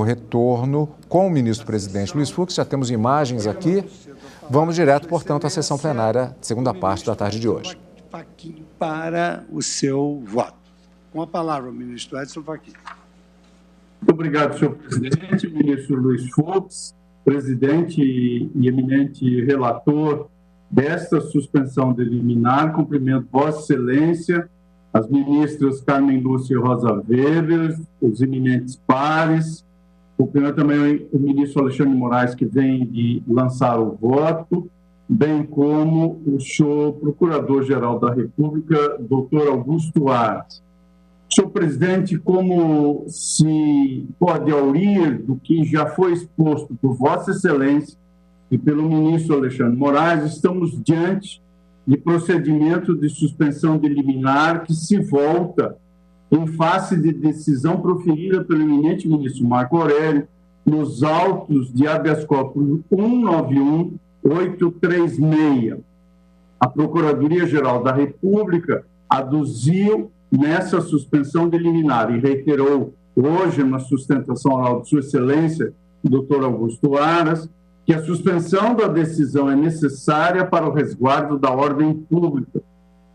retorno com o ministro-presidente Luiz Fux. Já temos imagens aqui. Vamos direto, portanto, à sessão plenária, segunda parte da tarde de hoje. Para o seu voto. Com a palavra, o ministro Edson Fachin. Muito obrigado, senhor presidente. Ministro Luiz Fux, presidente e eminente relator desta suspensão de liminar, cumprimento Vossa Excelência, as ministras Carmen Lúcia e Rosa Weber, os eminentes pares, cumprimento também o ministro Alexandre de Moraes, que vem de lançar o voto, bem como o senhor Procurador-Geral da República, doutor Augusto Aras. Senhor presidente, como se pode aurir do que já foi exposto por Vossa Excelência e pelo ministro Alexandre de Moraes, estamos diante de procedimento de suspensão de liminar que se volta em face de decisão proferida pelo eminente ministro Marco Aurélio nos autos de habeas corpus 191836. A Procuradoria-Geral da República aduziu nessa suspensão de liminar e reiterou hoje na sustentação oral de Sua Excelência, doutor Augusto Aras, que a suspensão da decisão é necessária para o resguardo da ordem pública.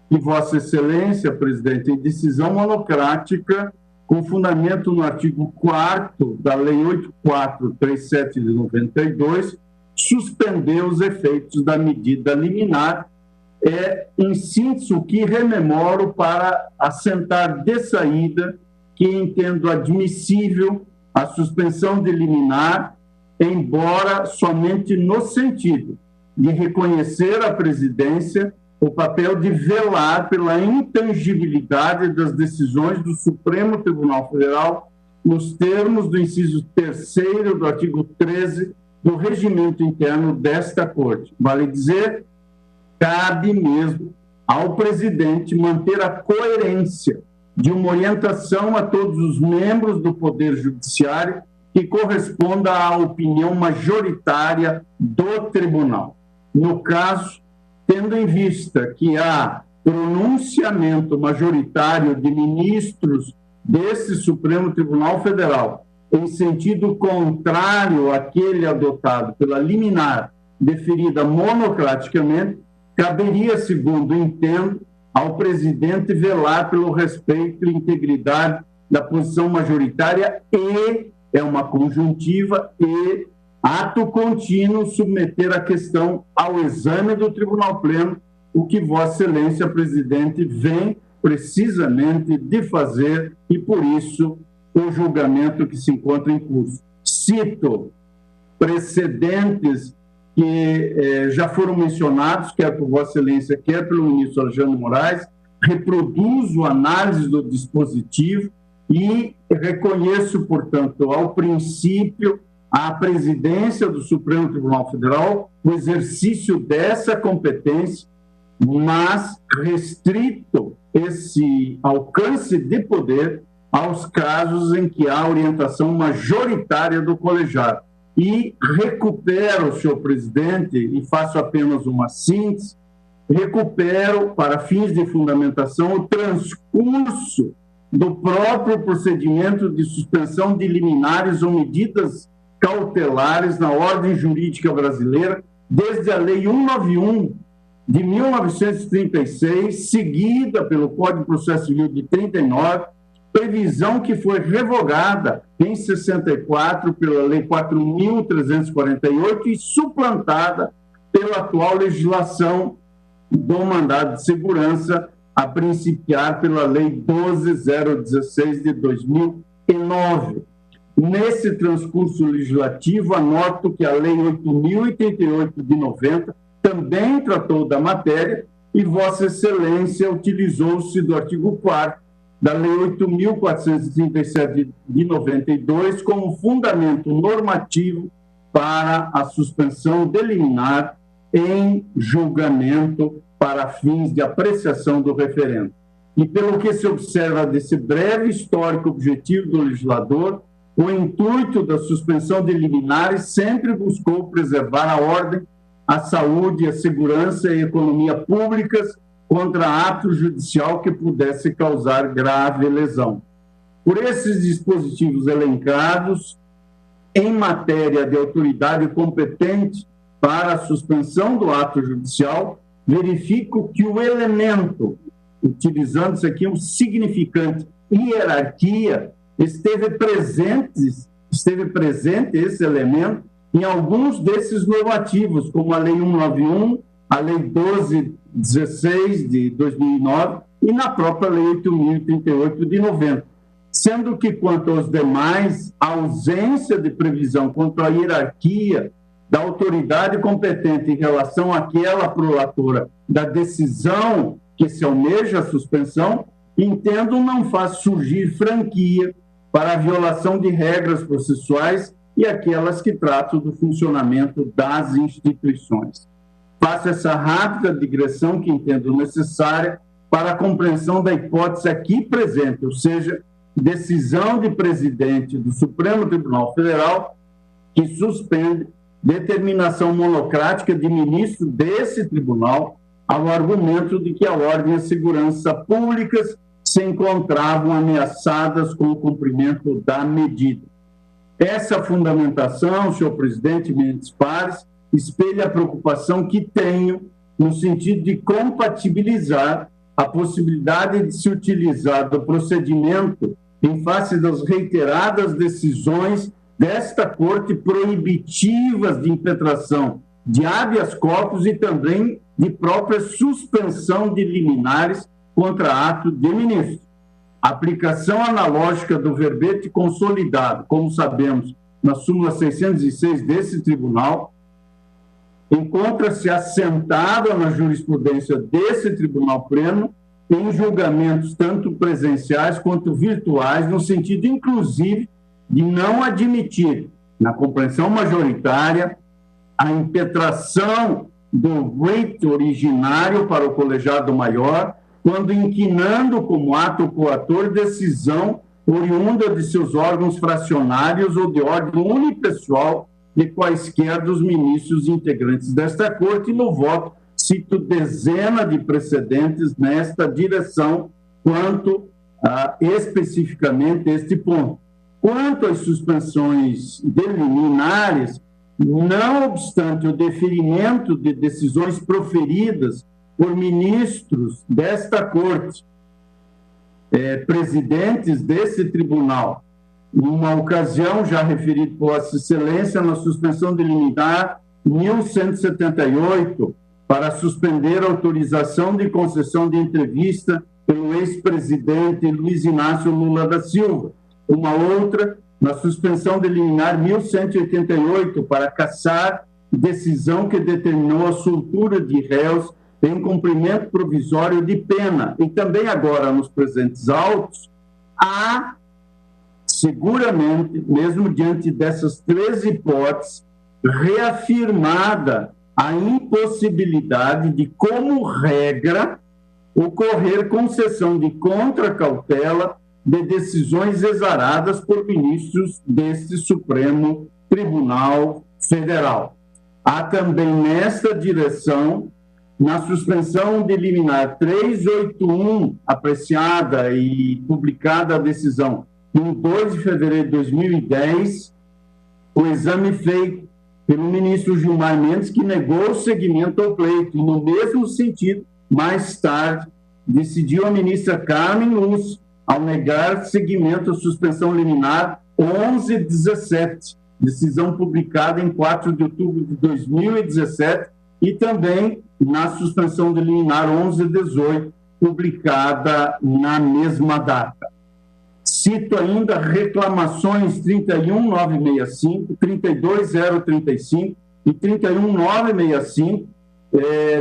E Vossa Excelência, presidente, em decisão monocrática, com fundamento no artigo 4º da Lei 8437 de 92, suspendeu os efeitos da medida liminar. Em síntese, o que rememoro para assentar de saída que entendo admissível a suspensão de liminar, embora somente no sentido de reconhecer à presidência o papel de velar pela intangibilidade das decisões do Supremo Tribunal Federal nos termos do inciso 3º do artigo 13 do regimento interno desta Corte. Vale dizer, cabe mesmo ao presidente manter a coerência de uma orientação a todos os membros do Poder Judiciário que corresponda à opinião majoritária do tribunal. No caso, tendo em vista que há pronunciamento majoritário de ministros desse Supremo Tribunal Federal em sentido contrário àquele adotado pela liminar deferida monocraticamente, caberia, segundo entendo, ao presidente velar pelo respeito e integridade da posição majoritária e, é uma conjuntiva, e ato contínuo submeter a questão ao exame do Tribunal Pleno, o que Vossa Excelência, presidente, vem precisamente de fazer e, por isso, o julgamento que se encontra em curso. Cito precedentes que já foram mencionados, quer por Vossa Excelência, quer pelo ministro Alexandre de Moraes, reproduzo a análise do dispositivo e reconheço, portanto, ao princípio, à presidência do Supremo Tribunal Federal o exercício dessa competência, mas restrito esse alcance de poder aos casos em que há orientação majoritária do colegiado. E recupero, senhor presidente, e faço apenas uma síntese, recupero, para fins de fundamentação, o transcurso do próprio procedimento de suspensão de liminares ou medidas cautelares na ordem jurídica brasileira, desde a Lei 191 de 1936, seguida pelo Código de Processo Civil de 39, previsão que foi revogada em 64 pela Lei 4.348 e suplantada pela atual legislação do mandado de segurança, a principiar pela Lei 12.016 de 2009. Nesse transcurso legislativo, anoto que a Lei 8.088 de 90 também tratou da matéria e Vossa Excelência utilizou-se do artigo 4º da Lei 8.437 de 92 como fundamento normativo para a suspensão de liminar em julgamento para fins de apreciação do referendo. E pelo que se observa desse breve histórico objetivo do legislador, o intuito da suspensão de liminares sempre buscou preservar a ordem, a saúde, a segurança e a economia públicas contra ato judicial que pudesse causar grave lesão. Por esses dispositivos elencados, em matéria de autoridade competente para a suspensão do ato judicial, verifico que o elemento, utilizando-se aqui um significante hierarquia, esteve presente esse elemento em alguns desses normativos, como a Lei 191, a Lei 1216 de 2009 e na própria Lei 8.038 de 90. Sendo que, quanto aos demais, a ausência de previsão quanto à hierarquia da autoridade competente em relação àquela prolatora da decisão que se almeja a suspensão, entendo não faz surgir franquia para a violação de regras processuais e aquelas que tratam do funcionamento das instituições. Faço essa rápida digressão que entendo necessária para a compreensão da hipótese aqui presente, ou seja, decisão de presidente do Supremo Tribunal Federal que suspende determinação monocrática de ministro desse tribunal ao argumento de que a ordem e a segurança públicas se encontravam ameaçadas com o cumprimento da medida. Essa fundamentação, senhor presidente Mendes Pares, espelha a preocupação que tenho no sentido de compatibilizar a possibilidade de se utilizar do procedimento em face das reiteradas decisões desta Corte proibitivas de impetração de habeas corpus e também de própria suspensão de liminares contra ato de ministro. A aplicação analógica do verbete consolidado, como sabemos, na súmula 606 desse tribunal, encontra-se assentada na jurisprudência desse tribunal pleno em julgamentos tanto presenciais quanto virtuais, no sentido, inclusive, de não admitir, na compreensão majoritária, a impetração do writ originário para o colegiado maior, quando inquinando como ato coator decisão oriunda de seus órgãos fracionários ou de ordem unipessoal de quaisquer dos ministros integrantes desta Corte, e no voto cito dezena de precedentes nesta direção quanto a especificamente este ponto. Quanto às suspensões de liminares, não obstante o deferimento de decisões proferidas por ministros desta Corte, presidentes desse tribunal, numa ocasião já referido por Vossa Excelência na suspensão de liminar 1178 para suspender a autorização de concessão de entrevista pelo ex-presidente Luiz Inácio Lula da Silva. Uma outra, na suspensão de liminar 1188 para cassar decisão que determinou a soltura de réus em cumprimento provisório de pena. E também agora, nos presentes autos, há, seguramente, mesmo diante dessas três hipóteses, reafirmada a impossibilidade de, como regra, ocorrer concessão de contracautela de decisões exaradas por ministros deste Supremo Tribunal Federal. Há também nesta direção, na suspensão de liminar 381, apreciada e publicada a decisão em 2 de fevereiro de 2010, o exame feito pelo ministro Gilmar Mendes, que negou o seguimento ao pleito, e no mesmo sentido, mais tarde, decidiu a ministra Carmen Lúcia, ao negar seguimento à suspensão liminar 1117, decisão publicada em 4 de outubro de 2017, e também na suspensão de liminar 1118, publicada na mesma data. Cito ainda reclamações 31965, 32035 e 31965,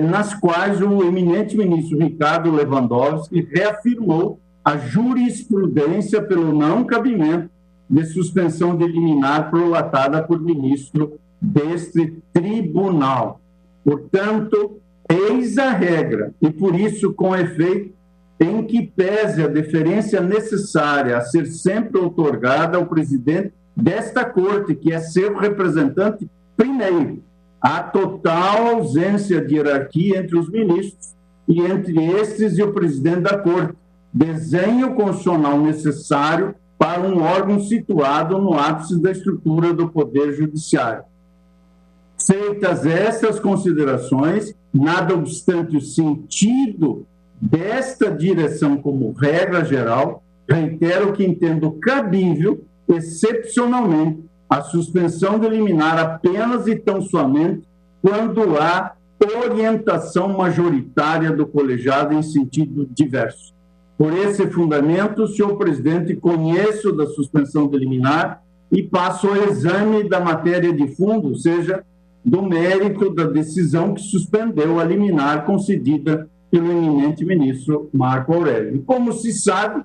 nas quais o eminente ministro Ricardo Lewandowski reafirmou a jurisprudência pelo não cabimento de suspensão de liminar prolatada por ministro deste tribunal. Portanto, eis a regra, e por isso, com efeito, em que pese a deferência necessária a ser sempre outorgada ao presidente desta Corte, que é seu representante primeiro, a total ausência de hierarquia entre os ministros e entre estes e o presidente da Corte, desenho constitucional necessário para um órgão situado no ápice da estrutura do Poder Judiciário. Feitas estas considerações, nada obstante o sentido desta direção como regra geral, reitero que entendo cabível, excepcionalmente, a suspensão de liminar apenas e tão somente quando há orientação majoritária do colegiado em sentido diverso. Por esse fundamento, senhor presidente, conheço da suspensão de liminar e passo ao exame da matéria de fundo, ou seja, do mérito da decisão que suspendeu a liminar concedida pelo eminente ministro Marco Aurélio. E como se sabe,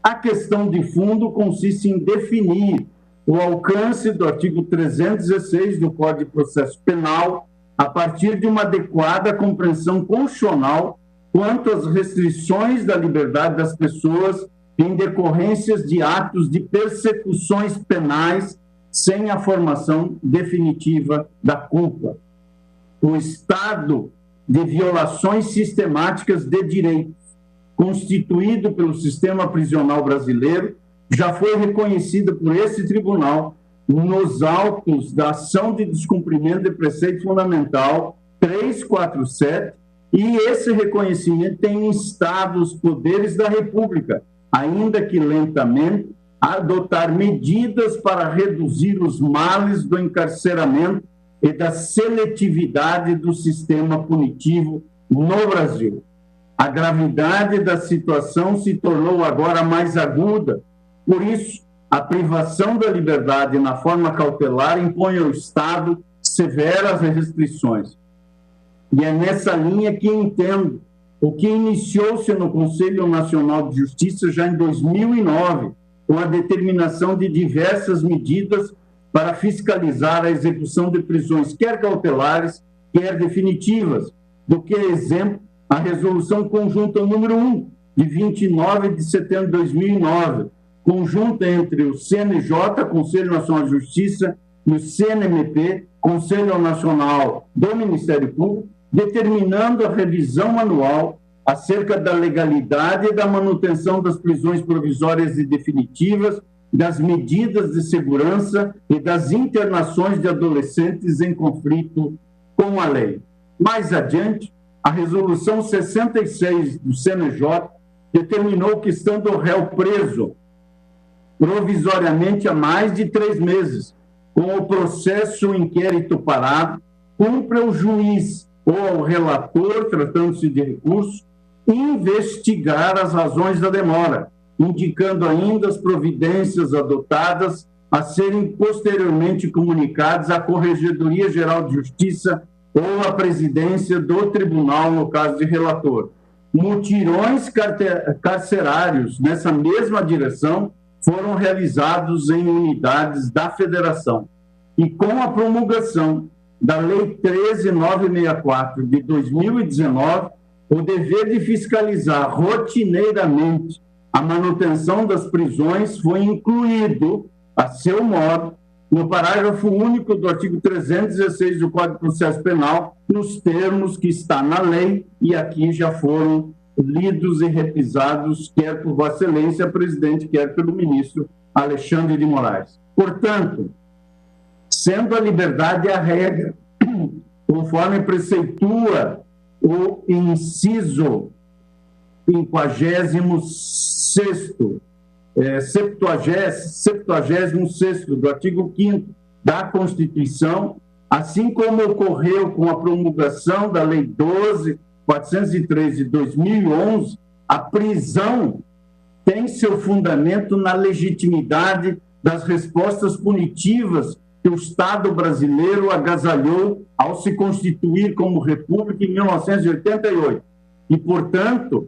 a questão de fundo consiste em definir o alcance do artigo 316 do Código de Processo Penal a partir de uma adequada compreensão constitucional quanto às restrições da liberdade das pessoas em decorrências de atos de persecuções penais sem a formação definitiva da culpa. O estado de violações sistemáticas de direitos constituído pelo sistema prisional brasileiro já foi reconhecido por esse tribunal nos autos da ação de descumprimento de preceito fundamental 347, e esse reconhecimento tem instado os poderes da República, ainda que lentamente, a adotar medidas para reduzir os males do encarceramento e da seletividade do sistema punitivo no Brasil. A gravidade da situação se tornou agora mais aguda, por isso, a privação da liberdade na forma cautelar impõe ao Estado severas restrições. E é nessa linha que entendo o que iniciou-se no Conselho Nacional de Justiça já em 2009, com a determinação de diversas medidas para fiscalizar a execução de prisões, quer cautelares, quer definitivas, do que exemplo a Resolução Conjunta número 1, de 29 de setembro de 2009, conjunta entre o CNJ, Conselho Nacional de Justiça, e o CNMP, Conselho Nacional do Ministério Público, determinando a revisão anual acerca da legalidade e da manutenção das prisões provisórias e definitivas, das medidas de segurança e das internações de adolescentes em conflito com a lei. Mais adiante, a Resolução 66 do CNJ determinou que, estando o réu preso provisoriamente há mais de 3 meses, com o processo ou inquérito parado, cumpre ao juiz ou ao relator, tratando-se de recurso, investigar as razões da demora, indicando ainda as providências adotadas a serem posteriormente comunicadas à Corregedoria Geral de Justiça ou à presidência do tribunal, no caso de relator. Mutirões carcerários nessa mesma direção foram realizados em unidades da Federação. E com a promulgação da Lei 13.964 de 2019, o dever de fiscalizar rotineiramente a manutenção das prisões foi incluído, a seu modo, no parágrafo único do artigo 316 do Código de Processo Penal, nos termos que está na lei, e aqui já foram lidos e repisados, quer por Vossa Excelência, presidente, quer pelo ministro Alexandre de Moraes. Portanto, sendo a liberdade a regra, conforme preceitua o inciso 76º do artigo 5º da Constituição, assim como ocorreu com a promulgação da Lei 12.403 de 2011, a prisão tem seu fundamento na legitimidade das respostas punitivas que o Estado brasileiro agasalhou ao se constituir como república em 1988. E, portanto,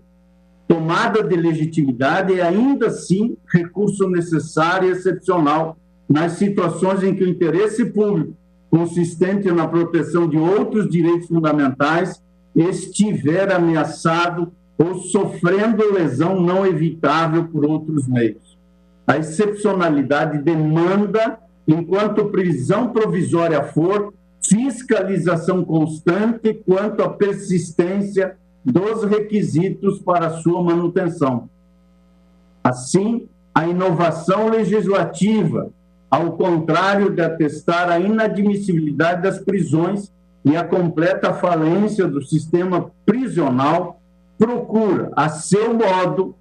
tomada de legitimidade é ainda assim recurso necessário e excepcional nas situações em que o interesse público, consistente na proteção de outros direitos fundamentais, estiver ameaçado ou sofrendo lesão não evitável por outros meios. A excepcionalidade demanda, enquanto prisão provisória for, fiscalização constante quanto à persistência dos requisitos para sua manutenção. Assim, a inovação legislativa, ao contrário de atestar a inadmissibilidade das prisões e a completa falência do sistema prisional, procura, a seu modo,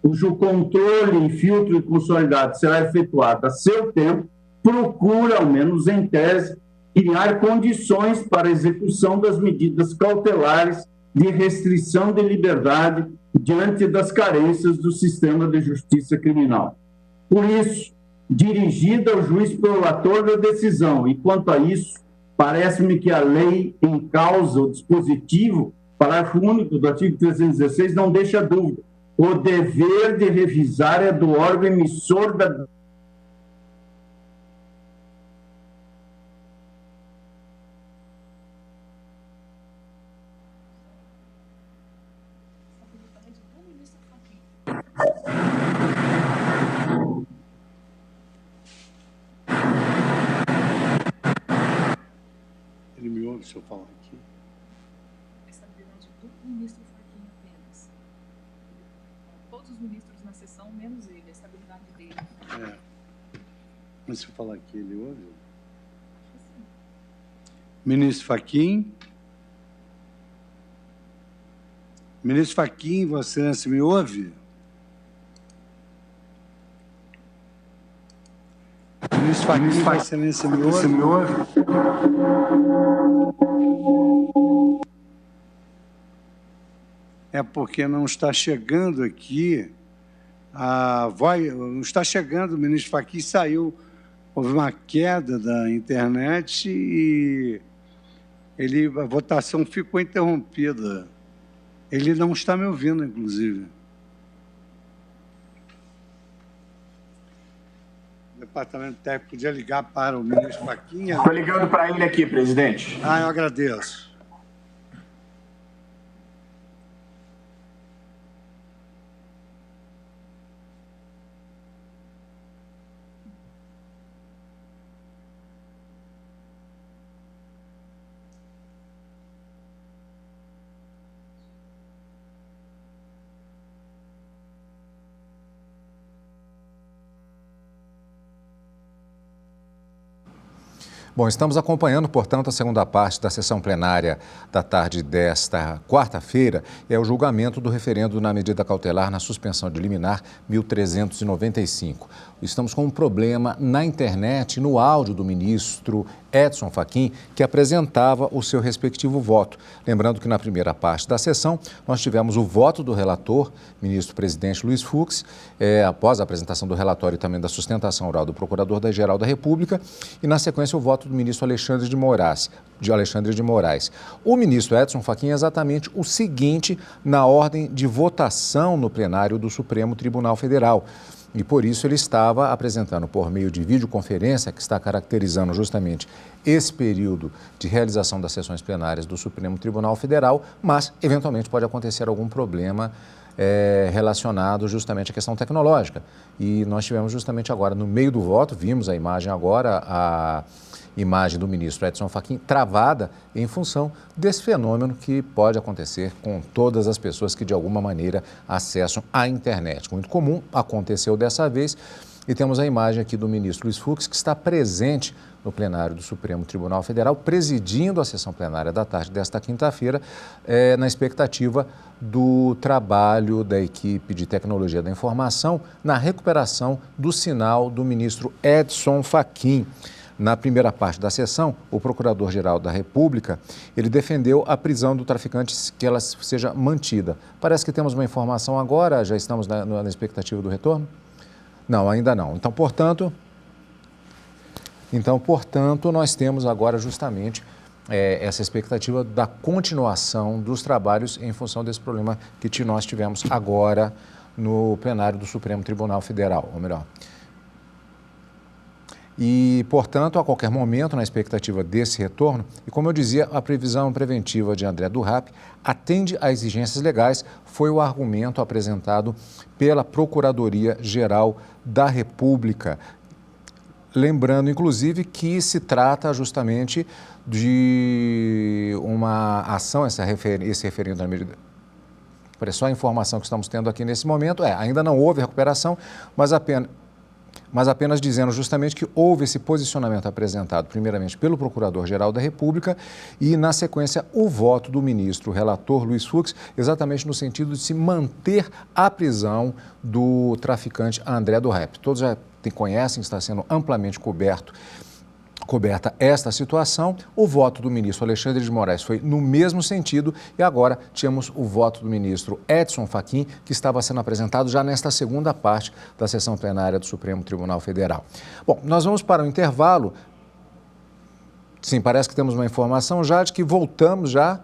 cujo controle, filtro e consolidado será efetuado a seu tempo, procura, ao menos em tese, criar condições para a execução das medidas cautelares de restrição de liberdade diante das carências do sistema de justiça criminal. Por isso, dirigida ao juiz prolator da decisão, e quanto a isso, parece-me que a lei em causa, o dispositivo, parágrafo único do artigo 316, não deixa dúvida. O dever de revisar é do órgão emissor da... Ele me ouve se eu falar aqui? Estabilidade do ministro Fachin apenas. Todos os ministros na sessão, menos ele, a estabilidade dele. É. Mas se eu falar aqui, ele ouve? Acho que sim. Ministro Fachin. Ministro Fachin, Vossa Excelência, me ouve? Ministro Fachin, Vossa Excelência, me ouve? Me ouve? É porque não está chegando aqui a voz, não está chegando, o ministro Fachin saiu, houve uma queda da internet e a votação ficou interrompida. Ele não está me ouvindo, inclusive. O departamento técnico podia ligar para o ministro Fachin. Estou ligando para ele aqui, presidente. Ah, eu agradeço. Bom, estamos acompanhando, portanto, a segunda parte da sessão plenária da tarde desta quarta-feira, é o julgamento do referendo na medida cautelar na suspensão de liminar 1395. Estamos com um problema na internet, no áudio do ministro Edson Fachin, que apresentava o seu respectivo voto. Lembrando que na primeira parte da sessão, nós tivemos o voto do relator, ministro-presidente Luiz Fux, após a apresentação do relatório e também da sustentação oral do Procurador-Geral da República, e na sequência o voto do ministro Alexandre de Moraes. O ministro Edson Fachin é exatamente o seguinte na ordem de votação no plenário do Supremo Tribunal Federal. E por isso ele estava apresentando por meio de videoconferência, que está caracterizando justamente esse período de realização das sessões plenárias do Supremo Tribunal Federal, mas eventualmente pode acontecer algum problema relacionado justamente à questão tecnológica. E nós tivemos justamente agora, no meio do voto, vimos a imagem agora, a imagem do ministro Edson Fachin travada em função desse fenômeno que pode acontecer com todas as pessoas que de alguma maneira acessam a internet. Muito comum, aconteceu dessa vez, e temos a imagem aqui do ministro Luiz Fux, que está presente no plenário do Supremo Tribunal Federal, presidindo a sessão plenária da tarde desta quinta-feira, na expectativa do trabalho da equipe de tecnologia da informação na recuperação do sinal do ministro Edson Fachin. Na primeira parte da sessão, o Procurador-Geral da República, ele defendeu a prisão do traficante, que ela seja mantida. Parece que temos uma informação agora, já estamos na expectativa do retorno? Não, ainda não. Então, portanto, nós temos agora justamente essa expectativa da continuação dos trabalhos em função desse problema que nós tivemos agora no plenário do Supremo Tribunal Federal, ou melhor. E, portanto, a qualquer momento, na expectativa desse retorno, e como eu dizia, a previsão preventiva de André Durrap atende a exigências legais, foi o argumento apresentado pela Procuradoria-Geral da República. Lembrando, inclusive, que se trata justamente de uma ação, esse referendo na medida... Só a informação que estamos tendo aqui nesse momento ainda não houve recuperação, mas apenas dizendo justamente que houve esse posicionamento apresentado primeiramente pelo Procurador-Geral da República e, na sequência, o voto do ministro relator Luiz Fux, exatamente no sentido de se manter a prisão do traficante André do Rap. Todos já conhecem, está sendo amplamente coberta esta situação. O voto do ministro Alexandre de Moraes foi no mesmo sentido e agora tínhamos o voto do ministro Edson Fachin, que estava sendo apresentado já nesta segunda parte da sessão plenária do Supremo Tribunal Federal. Bom, nós vamos para o intervalo. Sim, parece que temos uma informação já de que voltamos já.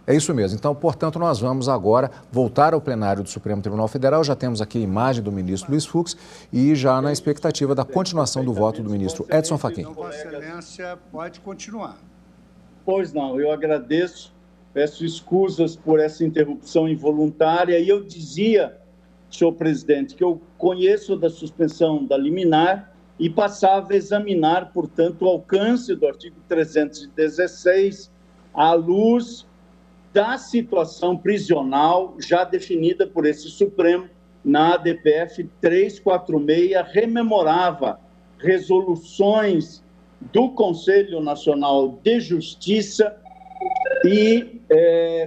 É isso mesmo. Então, portanto, nós vamos agora voltar ao plenário do Supremo Tribunal Federal. Já temos aqui a imagem do ministro Luiz Fux e já na expectativa da continuação do voto do ministro Edson Fachin. Então, Vossa Excelência pode continuar. Pois não, eu agradeço, peço escusas por essa interrupção involuntária. E eu dizia, senhor presidente, que eu conheço da suspensão da liminar e passava a examinar, portanto, o alcance do artigo 316 à luz da situação prisional já definida por esse Supremo na ADPF 346, rememorava resoluções do Conselho Nacional de Justiça e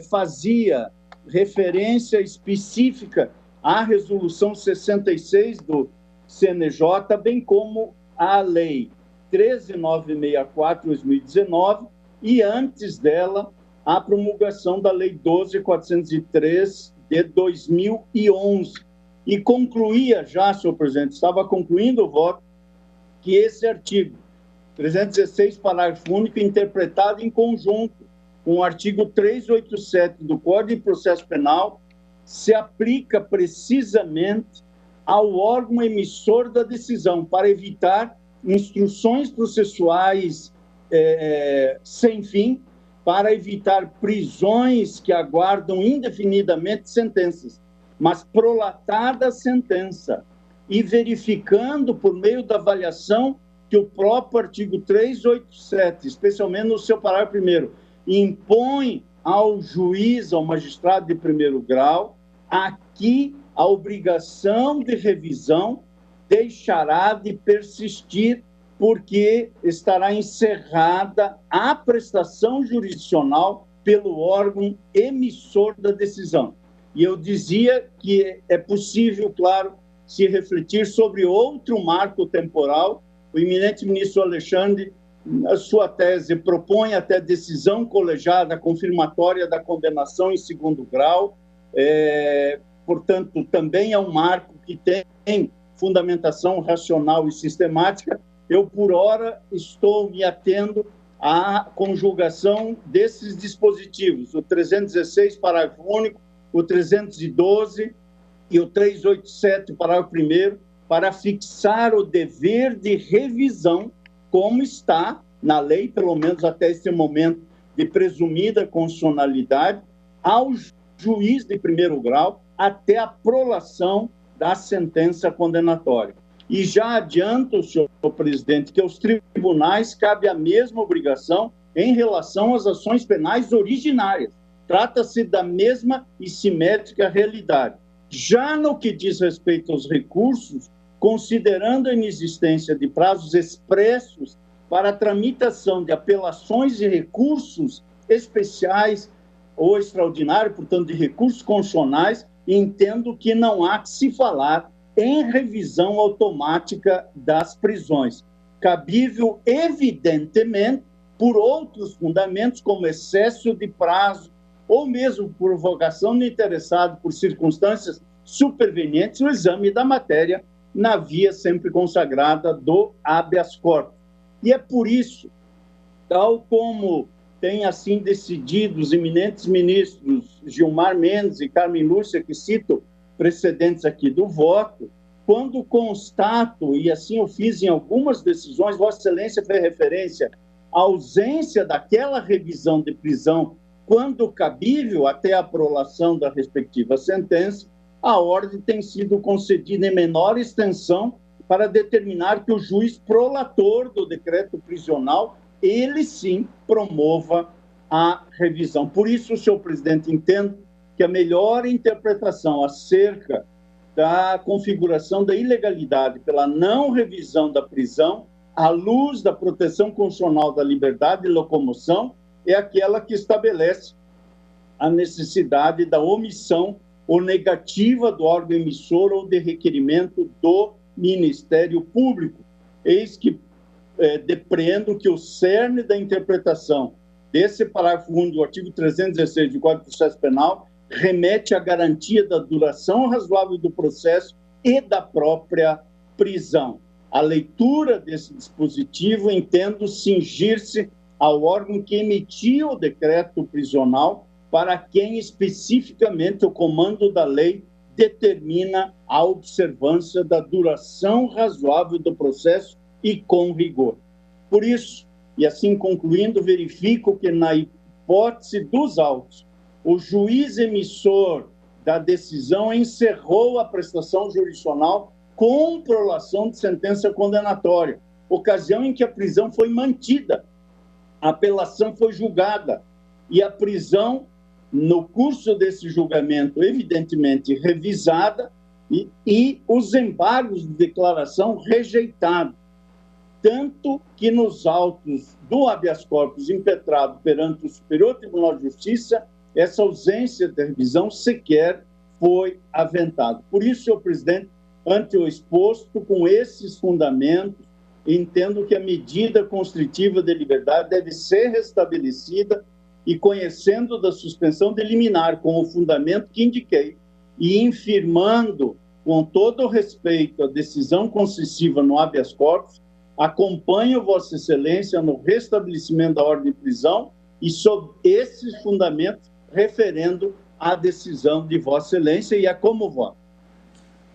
fazia referência específica à Resolução 66 do CNJ, bem como à Lei 13.964/2019 e, antes dela, a promulgação da Lei 12.403 de 2011. E concluía já, senhor presidente, estava concluindo o voto, que esse artigo 316, parágrafo único, interpretado em conjunto com o artigo 387 do Código de Processo Penal, se aplica precisamente ao órgão emissor da decisão para evitar instruções processuais sem fim, para evitar prisões que aguardam indefinidamente sentenças, mas prolatada a sentença e verificando por meio da avaliação que o próprio artigo 387, especialmente no seu parágrafo 1º, impõe ao juiz, ao magistrado de primeiro grau, aqui a obrigação de revisão deixará de persistir porque estará encerrada a prestação jurisdicional pelo órgão emissor da decisão. E eu dizia que é possível, claro, se refletir sobre outro marco temporal. O eminente ministro Alexandre, na sua tese, propõe até decisão colegiada confirmatória da condenação em segundo grau. Portanto, também é um marco que tem fundamentação racional e sistemática. Eu, por hora, estou me atendo à conjugação desses dispositivos, o 316, parágrafo único, o 312 e o 387, parágrafo 1º, para fixar o dever de revisão, como está na lei, pelo menos até esse momento, de presumida constitucionalidade, ao juiz de primeiro grau, até a prolação da sentença condenatória. E já adianto, senhor presidente, que aos tribunais cabe a mesma obrigação em relação às ações penais originárias. Trata-se da mesma e simétrica realidade. Já no que diz respeito aos recursos, considerando a inexistência de prazos expressos para a tramitação de apelações e recursos especiais ou extraordinários, portanto, de recursos constitucionais, entendo que não há que se falar em revisão automática das prisões, cabível, evidentemente, por outros fundamentos, como excesso de prazo, ou mesmo por provocação do interessado por circunstâncias supervenientes, o exame da matéria na via sempre consagrada do habeas corpus. E é por isso, tal como têm assim decidido os eminentes ministros Gilmar Mendes e Carmen Lúcia, que cito precedentes aqui do voto, quando constato, e assim eu fiz em algumas decisões, Vossa Excelência fez referência à ausência daquela revisão de prisão quando cabível até a prolação da respectiva sentença, a ordem tem sido concedida em menor extensão para determinar que o juiz prolator do decreto prisional, ele sim promova a revisão. Por isso, senhor presidente, entendo que a melhor interpretação acerca da configuração da ilegalidade pela não revisão da prisão, à luz da proteção constitucional da liberdade de locomoção, é aquela que estabelece a necessidade da omissão ou negativa do órgão emissor ou de requerimento do Ministério Público. Eis que depreendo que o cerne da interpretação desse parágrafo 1 do artigo 316 do Código de Processo Penal remete à garantia da duração razoável do processo e da própria prisão. A leitura desse dispositivo entendo cingir-se ao órgão que emitiu o decreto prisional, para quem especificamente o comando da lei determina a observância da duração razoável do processo e com rigor. Por isso, e assim concluindo, verifico que na hipótese dos autos, o juiz emissor da decisão encerrou a prestação jurisdicional com prolação de sentença condenatória, ocasião em que a prisão foi mantida, a apelação foi julgada e a prisão, no curso desse julgamento, evidentemente revisada e os embargos de declaração rejeitados. Tanto que nos autos do habeas corpus impetrado perante o Superior Tribunal de Justiça, essa ausência de revisão sequer foi aventada. Por isso, senhor presidente, ante o exposto, com esses fundamentos, entendo que a medida constritiva de liberdade deve ser restabelecida e, conhecendo da suspensão de liminar com o fundamento que indiquei e infirmando com todo o respeito a decisão concessiva no habeas corpus, acompanho Vossa Excelência no restabelecimento da ordem de prisão e, sob esses fundamentos, referendo à decisão de Vossa Excelência e a como voto.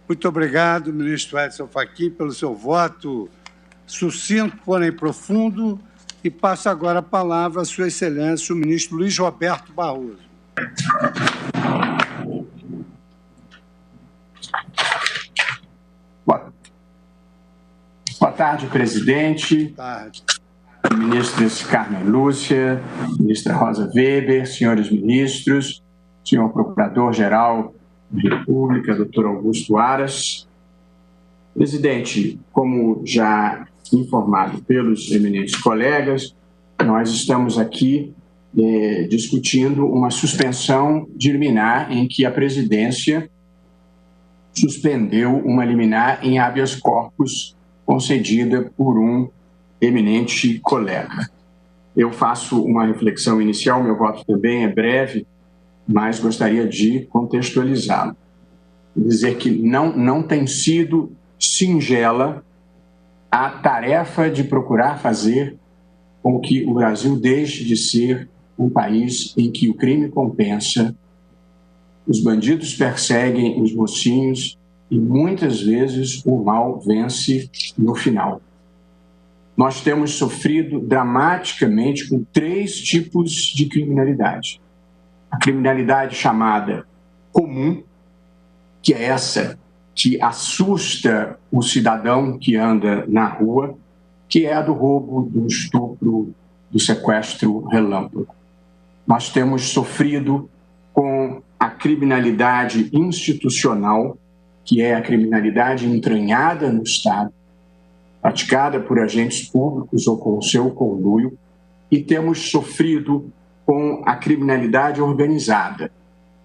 Muito obrigado, ministro Edson Fachin, pelo seu voto sucinto, porém profundo. E passo agora a palavra à Sua Excelência, o ministro Luiz Roberto Barroso. Boa tarde, presidente. Boa tarde. Ministras Carmen Lúcia, ministra Rosa Weber, senhores ministros, senhor Procurador-Geral da República, doutor Augusto Aras. Presidente, como já informado pelos eminentes colegas, nós estamos aqui discutindo uma suspensão de liminar em que a presidência suspendeu uma liminar em habeas corpus concedida por um eminente colega. Eu faço uma reflexão inicial, meu voto também é breve, mas gostaria de contextualizá-lo. Dizer que não tem sido singela a tarefa de procurar fazer com que o Brasil deixe de ser um país em que o crime compensa, os bandidos perseguem os mocinhos e muitas vezes o mal vence no final. Nós temos sofrido dramaticamente com 3 tipos de criminalidade. A criminalidade chamada comum, que é essa que assusta o cidadão que anda na rua, que é a do roubo, do estupro, do sequestro relâmpago. Nós temos sofrido com a criminalidade institucional, que é a criminalidade entranhada no Estado, praticada por agentes públicos ou com o seu conluio, e temos sofrido com a criminalidade organizada,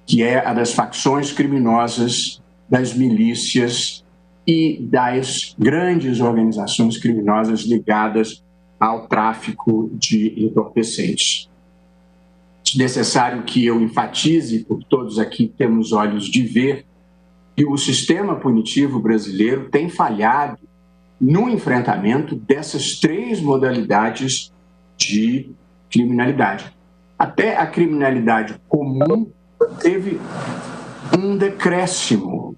que é a das facções criminosas, das milícias e das grandes organizações criminosas ligadas ao tráfico de entorpecentes. É necessário que eu enfatize, porque todos aqui temos olhos de ver, que o sistema punitivo brasileiro tem falhado no enfrentamento dessas 3 modalidades de criminalidade. Até a criminalidade comum teve um decréscimo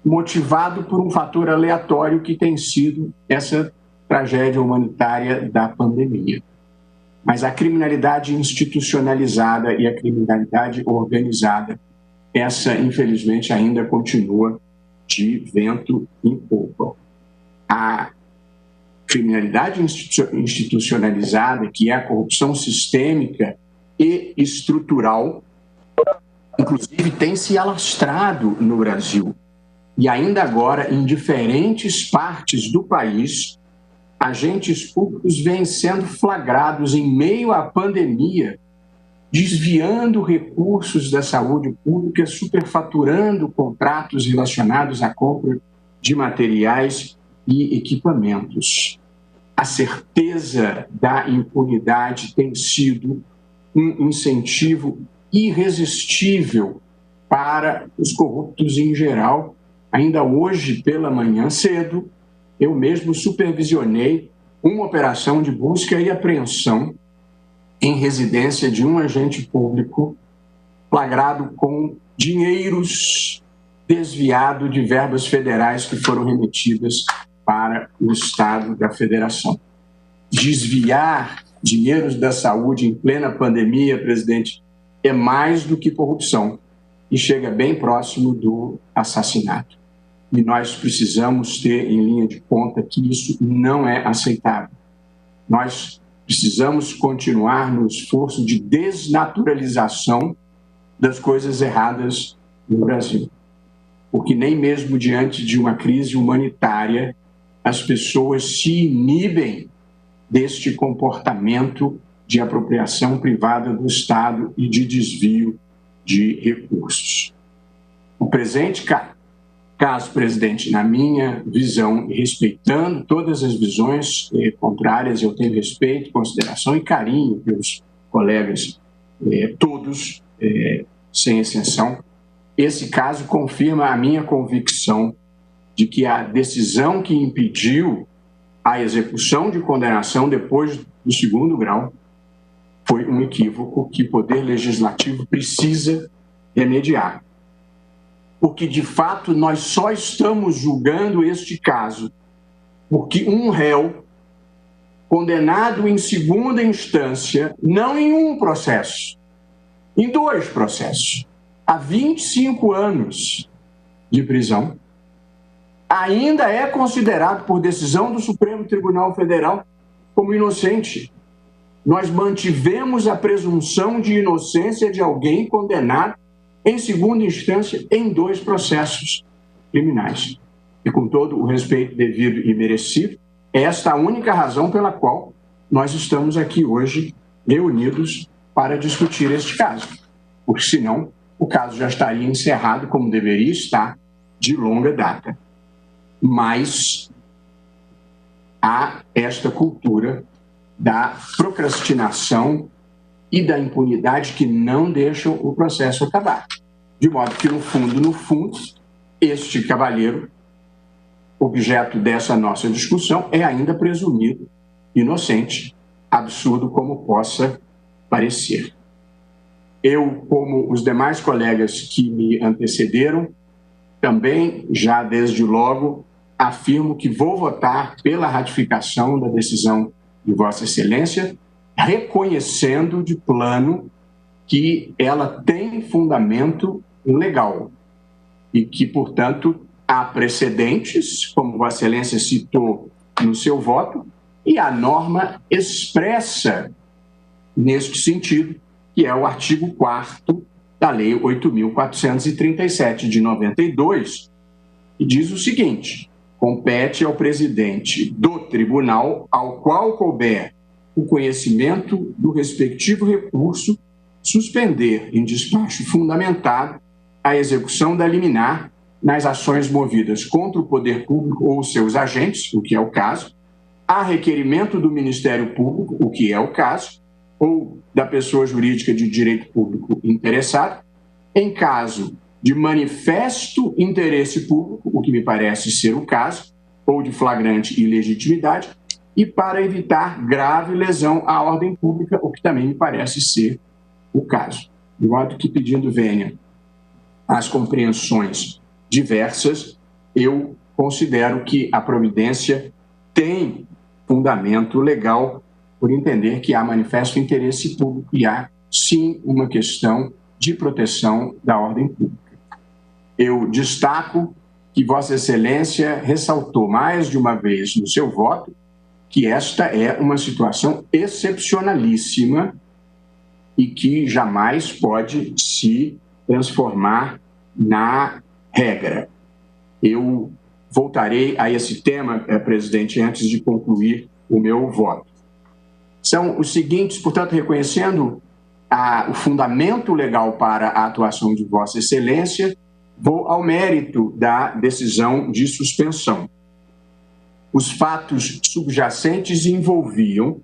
motivado por um fator aleatório que tem sido essa tragédia humanitária da pandemia. Mas a criminalidade institucionalizada e a criminalidade organizada, essa, infelizmente, ainda continua de vento em popa. A criminalidade institucionalizada, que é a corrupção sistêmica e estrutural, inclusive, tem se alastrado no Brasil. E ainda agora, em diferentes partes do país, agentes públicos vêm sendo flagrados em meio à pandemia, desviando recursos da saúde pública, superfaturando contratos relacionados à compra de materiais e equipamentos. A certeza da impunidade tem sido um incentivo irresistível para os corruptos em geral. Ainda hoje, pela manhã cedo, eu mesmo supervisionei uma operação de busca e apreensão em residência de um agente público flagrado com dinheiros desviados de verbas federais que foram remetidas para o Estado da Federação. Desviar dinheiros da saúde em plena pandemia, presidente, é mais do que corrupção e chega bem próximo do assassinato. E nós precisamos ter em linha de ponta que isso não é aceitável. Nós precisamos continuar no esforço de desnaturalização das coisas erradas no Brasil. Porque nem mesmo diante de uma crise humanitária, as pessoas se inibem deste comportamento de apropriação privada do Estado e de desvio de recursos. O presente caso, presidente, na minha visão, respeitando todas as visões contrárias, eu tenho respeito, consideração e carinho pelos colegas, todos, sem exceção. Esse caso confirma a minha convicção de que a decisão que impediu a execução de condenação depois do 2º grau foi um equívoco que o Poder Legislativo precisa remediar. Porque, de fato, nós só estamos julgando este caso porque um réu condenado em 2ª instância, não em um processo, em 2 processos, a 25 anos de prisão, ainda é considerado, por decisão do Supremo Tribunal Federal, como inocente. Nós mantivemos a presunção de inocência de alguém condenado em 2ª instância em 2 processos criminais. E com todo o respeito devido e merecido, esta é a única razão pela qual nós estamos aqui hoje reunidos para discutir este caso. Porque senão o caso já estaria encerrado, como deveria estar, de longa data. Mas há esta cultura da procrastinação e da impunidade que não deixam o processo acabar. De modo que, no fundo, este cavalheiro, objeto dessa nossa discussão, é ainda presumido inocente, absurdo como possa parecer. Eu, como os demais colegas que me antecederam, também, já desde logo, afirmo que vou votar pela ratificação da decisão de Vossa Excelência, reconhecendo de plano que ela tem fundamento legal e que, portanto, há precedentes, como Vossa Excelência citou no seu voto, e a norma expressa neste sentido, que é o artigo 4º da Lei 8.437 de 92, que diz o seguinte: compete ao presidente do tribunal ao qual couber o conhecimento do respectivo recurso suspender em despacho fundamentado a execução da liminar nas ações movidas contra o poder público ou seus agentes, o que é o caso, a requerimento do Ministério Público, o que é o caso, ou da pessoa jurídica de direito público interessada, em caso de manifesto interesse público, o que me parece ser o caso, ou de flagrante ilegitimidade, e para evitar grave lesão à ordem pública, o que também me parece ser o caso. De modo que, pedindo venha as compreensões diversas, eu considero que a providência tem fundamento legal por entender que há manifesto interesse público e há, sim, uma questão de proteção da ordem pública. Eu destaco que Vossa Excelência ressaltou mais de uma vez no seu voto que esta é uma situação excepcionalíssima e que jamais pode se transformar na regra. Eu voltarei a esse tema, presidente, antes de concluir o meu voto. São os seguintes, portanto, reconhecendo o fundamento legal para a atuação de Vossa Excelência, vou ao mérito da decisão de suspensão. Os fatos subjacentes envolviam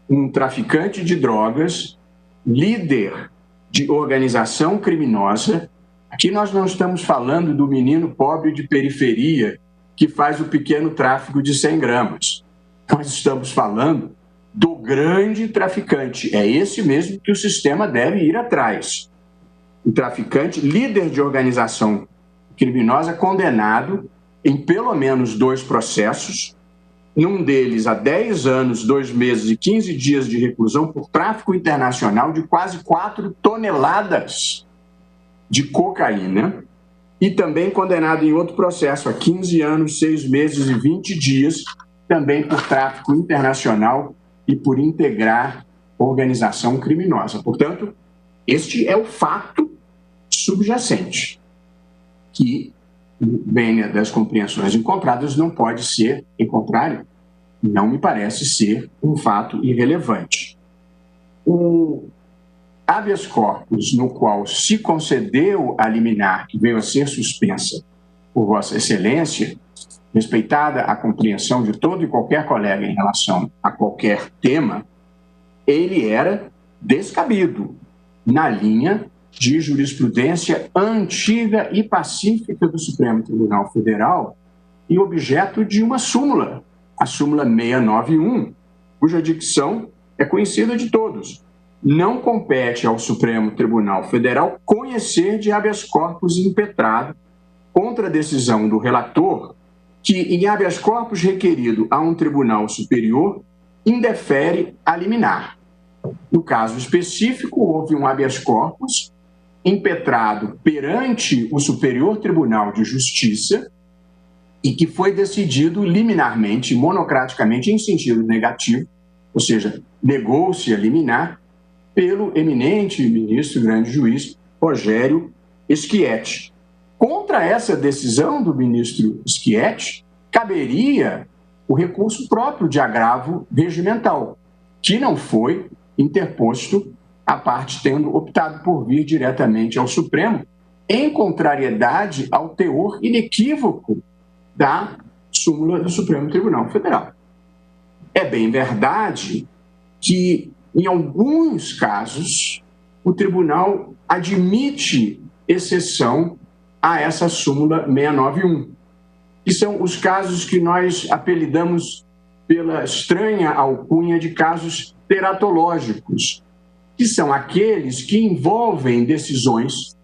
um traficante de drogas, líder de organização criminosa. Aqui nós não estamos falando do menino pobre de periferia que faz o pequeno tráfico de 100 gramas. Nós estamos falando do grande traficante. É esse mesmo que o sistema deve ir atrás. O traficante, líder de organização criminosa, condenado em pelo menos 2 processos, num deles a 10 anos, 2 meses e 15 dias de reclusão por tráfico internacional de quase 4 toneladas de cocaína, e também condenado em outro processo a 15 anos, 6 meses e 20 dias, também por tráfico internacional e por integrar organização criminosa. Portanto, este é o fato subjacente, que, bem das compreensões encontradas, não pode ser, em contrário, não me parece ser um fato irrelevante. O habeas corpus, no qual se concedeu a liminar, que veio a ser suspensa por Vossa Excelência, respeitada a compreensão de todo e qualquer colega em relação a qualquer tema, ele era descabido na linha de jurisprudência antiga e pacífica do Supremo Tribunal Federal e objeto de uma súmula, a súmula 691, cuja dicção é conhecida de todos. Não compete ao Supremo Tribunal Federal conhecer de habeas corpus impetrado contra a decisão do relator que, em habeas corpus requerido a um tribunal superior, indefere a liminar. No caso específico, houve um habeas corpus impetrado perante o Superior Tribunal de Justiça e que foi decidido liminarmente, monocraticamente, em sentido negativo, ou seja, negou-se a liminar pelo eminente ministro, grande juiz, Rogério Schietti. Contra essa decisão do ministro Schietti, caberia o recurso próprio de agravo regimental, que não foi interposto, a parte tendo optado por vir diretamente ao Supremo, em contrariedade ao teor inequívoco da súmula do Supremo Tribunal Federal. É bem verdade que, em alguns casos, o tribunal admite exceção a essa súmula 691, que são os casos que nós apelidamos pela estranha alcunha de casos teratológicos, que são aqueles que envolvem decisões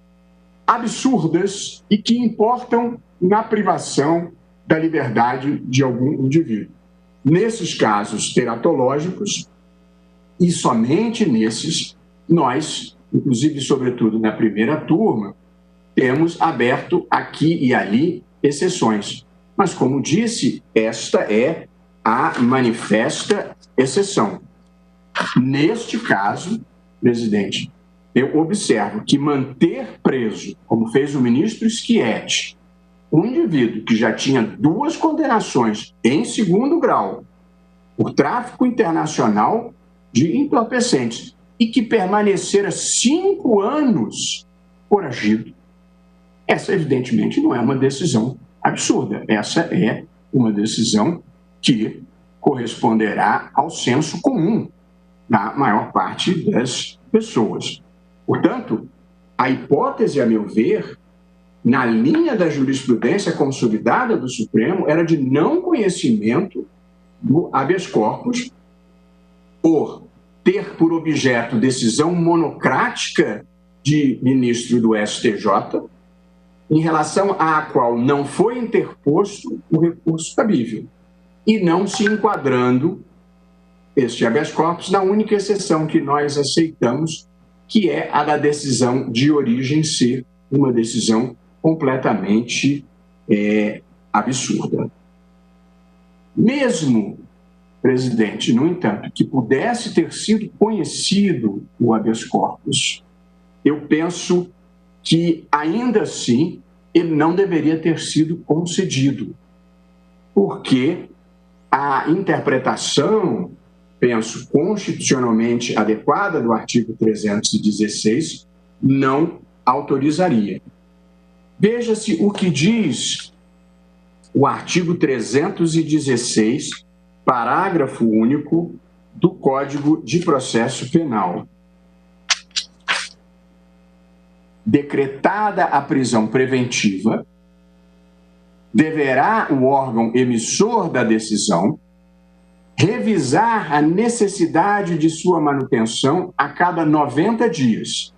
absurdas e que importam na privação da liberdade de algum indivíduo. Nesses casos teratológicos, e somente nesses, nós, inclusive, sobretudo na primeira turma, temos aberto aqui e ali exceções. Mas, como disse, esta é a manifesta exceção. Neste caso, presidente, eu observo que manter preso, como fez o ministro Schietti, um indivíduo que já tinha 2 condenações em 2º grau por tráfico internacional de entorpecentes e que permanecera 5 anos foragido, essa evidentemente não é uma decisão absurda. Essa é uma decisão que corresponderá ao senso comum da maior parte das pessoas. Portanto, a hipótese, a meu ver, na linha da jurisprudência consolidada do Supremo, era de não conhecimento do habeas corpus por ter por objeto decisão monocrática de ministro do STJ, em relação à qual não foi interposto o recurso cabível, e não se enquadrando este habeas corpus na única exceção que nós aceitamos, que é a da decisão de origem ser uma decisão completamente absurda. Mesmo, presidente, no entanto, que pudesse ter sido conhecido o habeas corpus, eu penso que, ainda assim, ele não deveria ter sido concedido, porque a interpretação, penso, constitucionalmente adequada do artigo 316 não autorizaria. Veja-se o que diz o artigo 316, parágrafo único do Código de Processo Penal. Decretada a prisão preventiva, deverá o órgão emissor da decisão revisar a necessidade de sua manutenção a cada 90 dias,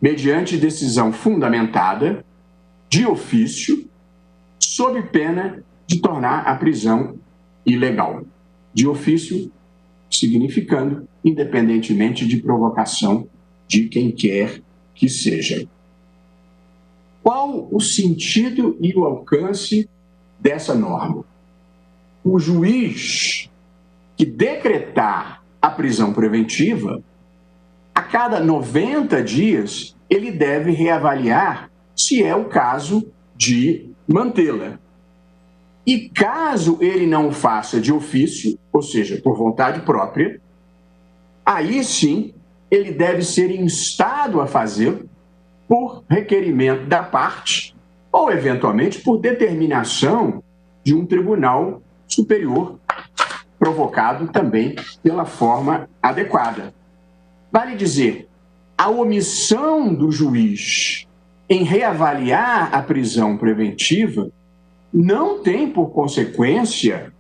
mediante decisão fundamentada, de ofício, sob pena de tornar a prisão ilegal. De ofício, significando independentemente de provocação de quem quer que seja. Qual o sentido e o alcance dessa norma? O juiz que decretar a prisão preventiva, a cada 90 dias, ele deve reavaliar se é o caso de mantê-la. E caso ele não o faça de ofício, ou seja, por vontade própria, aí sim ele deve ser instado a fazê-lo por requerimento da parte ou, eventualmente, por determinação de um tribunal superior, provocado também pela forma adequada. Vale dizer, a omissão do juiz em reavaliar a prisão preventiva não tem por consequência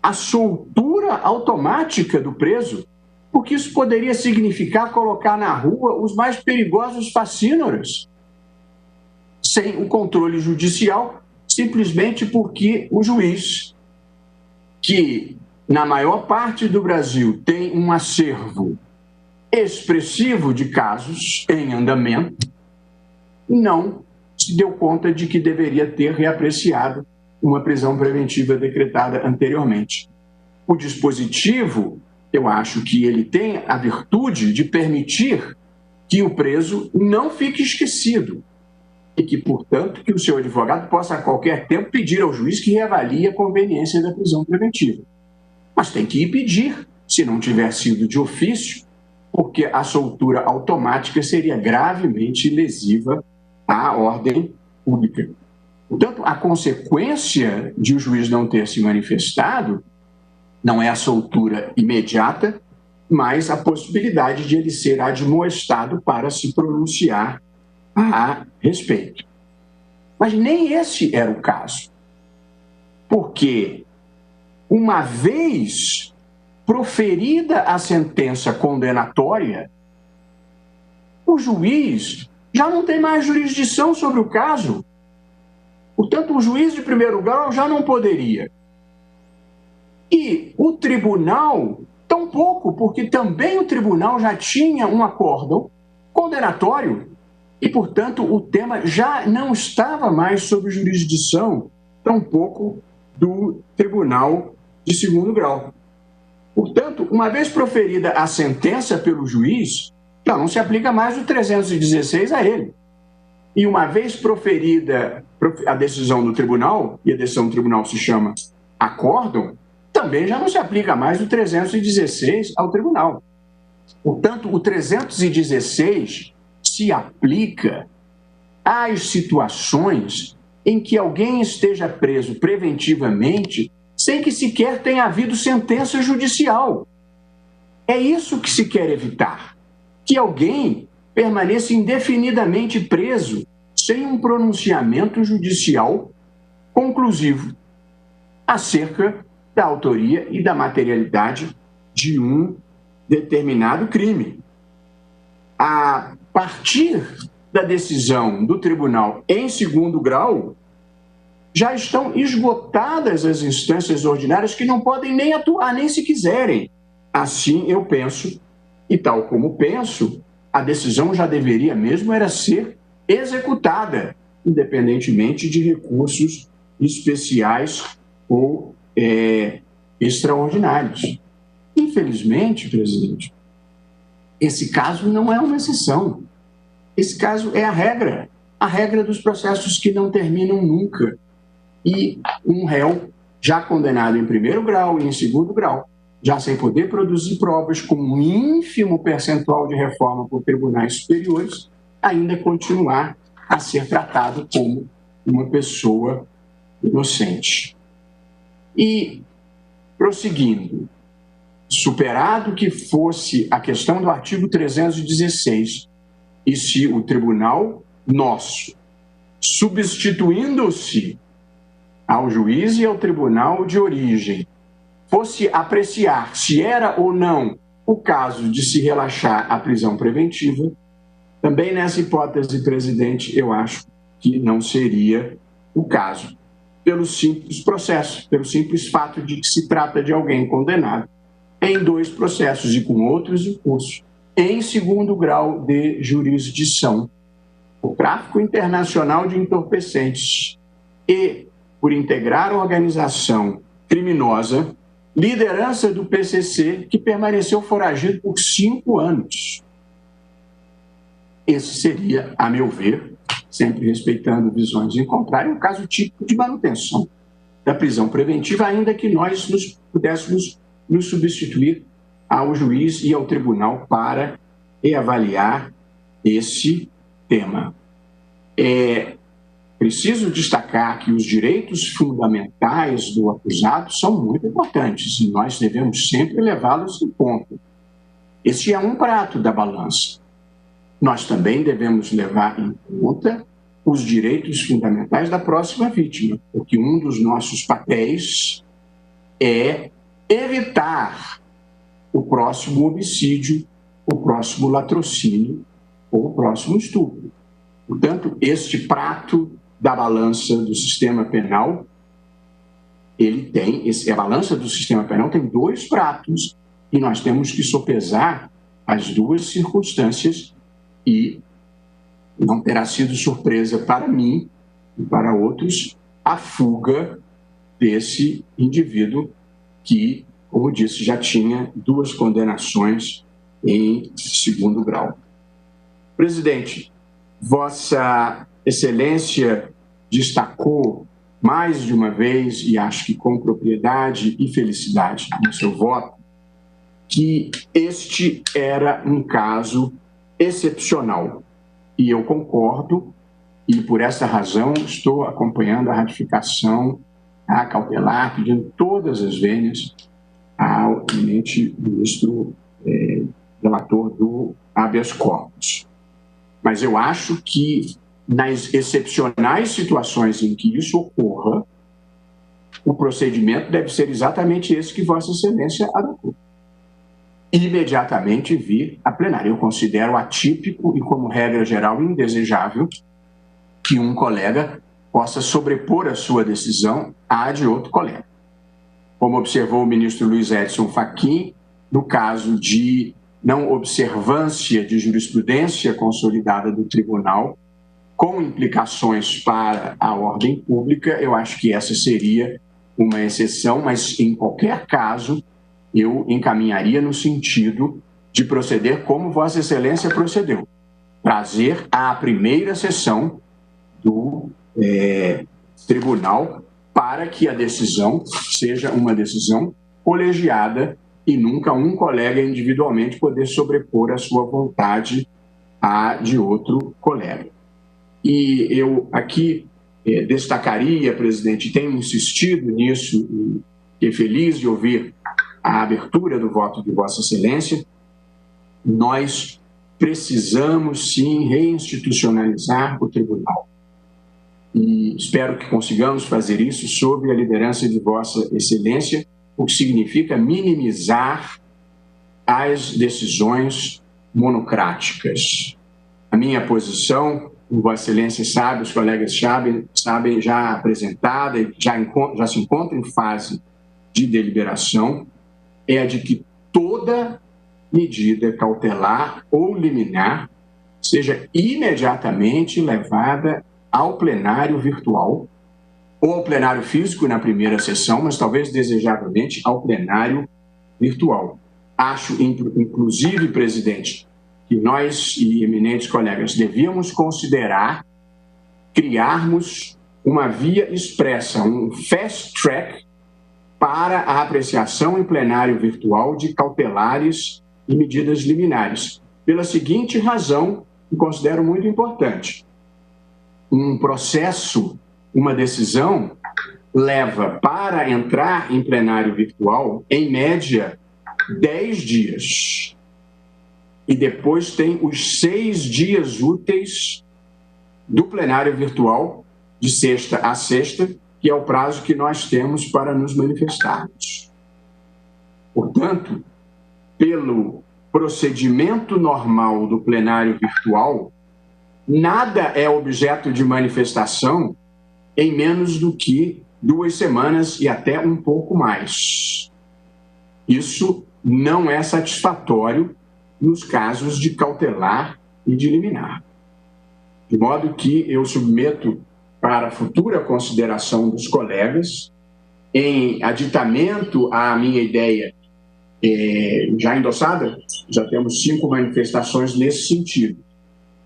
a soltura automática do preso, porque isso poderia significar colocar na rua os mais perigosos facínoras, sem o controle judicial, simplesmente porque o juiz, que na maior parte do Brasil tem um acervo expressivo de casos em andamento, não se deu conta de que deveria ter reapreciado uma prisão preventiva decretada anteriormente. O dispositivo, eu acho que ele tem a virtude de permitir que o preso não fique esquecido e que, portanto, que o seu advogado possa a qualquer tempo pedir ao juiz que reavalie a conveniência da prisão preventiva. Mas tem que ir pedir, se não tiver sido de ofício, porque a soltura automática seria gravemente lesiva à ordem pública. Portanto, a consequência de o juiz não ter se manifestado não é a soltura imediata, mas a possibilidade de ele ser admoestado para se pronunciar a respeito. Mas nem esse era o caso, porque uma vez proferida a sentença condenatória, o juiz já não tem mais jurisdição sobre o caso. Portanto, o juiz de primeiro grau já não poderia. E o tribunal, tampouco, porque também o tribunal já tinha um acórdão condenatório e, portanto, o tema já não estava mais sob jurisdição, tampouco do tribunal de segundo grau. Portanto, uma vez proferida a sentença pelo juiz, já não se aplica mais o 316 a ele. E uma vez proferida a decisão do tribunal, e a decisão do tribunal se chama acórdão, também já não se aplica mais o 316 ao tribunal. Portanto, o 316 se aplica às situações em que alguém esteja preso preventivamente sem que sequer tenha havido sentença judicial. É isso que se quer evitar, que alguém permaneça indefinidamente preso sem um pronunciamento judicial conclusivo acerca da autoria e da materialidade de um determinado crime. A partir da decisão do tribunal em segundo grau, já estão esgotadas as instâncias ordinárias que não podem nem atuar, nem se quiserem. Assim eu penso, e tal como penso, a decisão já deveria mesmo era ser executada, independentemente de recursos especiais ou extraordinários. Infelizmente, presidente, esse caso não é uma exceção. Esse caso é a regra. a regra dos processos que não terminam nunca. E um réu já condenado em primeiro grau e em segundo grau, já sem poder produzir provas, com um ínfimo percentual de reforma por tribunais superiores, ainda continuar a ser tratado como uma pessoa inocente. E, prosseguindo, superado que fosse a questão do artigo 316, e se o tribunal nosso, substituindo-se ao juiz e ao tribunal de origem, fosse apreciar se era ou não o caso de se relaxar a prisão preventiva, também nessa hipótese, presidente, eu acho que não seria o caso, pelo simples processo, pelo simples fato de que se trata de alguém condenado em 2 processos e com outros em curso, em segundo grau de jurisdição, o tráfico internacional de entorpecentes e por integrar a organização criminosa, liderança do PCC, que permaneceu foragido por 5 anos. Esse seria, a meu ver, sempre respeitando visões em contrário, um caso típico de manutenção da prisão preventiva, ainda que nós pudéssemos nos substituir ao juiz e ao tribunal para reavaliar esse tema. É preciso destacar que os direitos fundamentais do acusado são muito importantes e nós devemos sempre levá-los em conta. Esse é um prato da balança. Nós também devemos levar em conta os direitos fundamentais da próxima vítima, porque um dos nossos papéis é evitar o próximo homicídio, o próximo latrocínio ou o próximo estupro. Portanto, este prato da balança do sistema penal, a balança do sistema penal tem 2 pratos e nós temos que sopesar as 2 circunstâncias e não terá sido surpresa para mim e para outros a fuga desse indivíduo que, como disse, já tinha 2 condenações em segundo grau. Presidente, Vossa Excelência destacou mais de uma vez, e acho que com propriedade e felicidade no seu voto, que este era um caso excepcional. E eu concordo, e por essa razão estou acompanhando a ratificação cautelar, pedindo todas as vênias ao eminente ministro relator do habeas corpus. Mas eu acho que nas excepcionais situações em que isso ocorra, o procedimento deve ser exatamente esse que Vossa Excelência adotou. Imediatamente vir a plenário. Eu considero atípico e, como regra geral, indesejável que um colega possa sobrepor a sua decisão à de outro colega. Como observou o ministro Luiz Edson Fachin, no caso de não observância de jurisprudência consolidada do tribunal, com implicações para a ordem pública, eu acho que essa seria uma exceção, mas em qualquer caso eu encaminharia no sentido de proceder como Vossa Excelência procedeu, trazer à primeira sessão do tribunal para que a decisão seja uma decisão colegiada e nunca um colega individualmente poder sobrepor a sua vontade à de outro colega. E eu aqui destacaria, presidente, tenho insistido nisso e fiquei feliz de ouvir a abertura do voto de Vossa Excelência, nós precisamos sim reinstitucionalizar o tribunal. E espero que consigamos fazer isso sob a liderança de Vossa Excelência, o que significa minimizar as decisões monocráticas. A minha posição, como Vossa Excelência sabe, os colegas sabem já apresentada e já se encontra em fase de deliberação, é a de que toda medida cautelar ou liminar seja imediatamente levada ao plenário virtual ou ao plenário físico na primeira sessão, mas talvez desejavelmente ao plenário virtual. Acho, inclusive, presidente, que nós e eminentes colegas devíamos considerar criarmos uma via expressa, um fast track para a apreciação em plenário virtual de cautelares e medidas liminares. Pela seguinte razão, que considero muito importante. Um processo, uma decisão, leva para entrar em plenário virtual, em média, 10 dias. E depois tem os 6 dias úteis do plenário virtual, de sexta a sexta, que é o prazo que nós temos para nos manifestarmos. Portanto, pelo procedimento normal do plenário virtual, nada é objeto de manifestação em menos do que 2 semanas e até um pouco mais. Isso não é satisfatório nos casos de cautelar e de liminar. De modo que eu submeto para a futura consideração dos colegas, em aditamento à minha ideia já endossada, já temos 5 manifestações nesse sentido,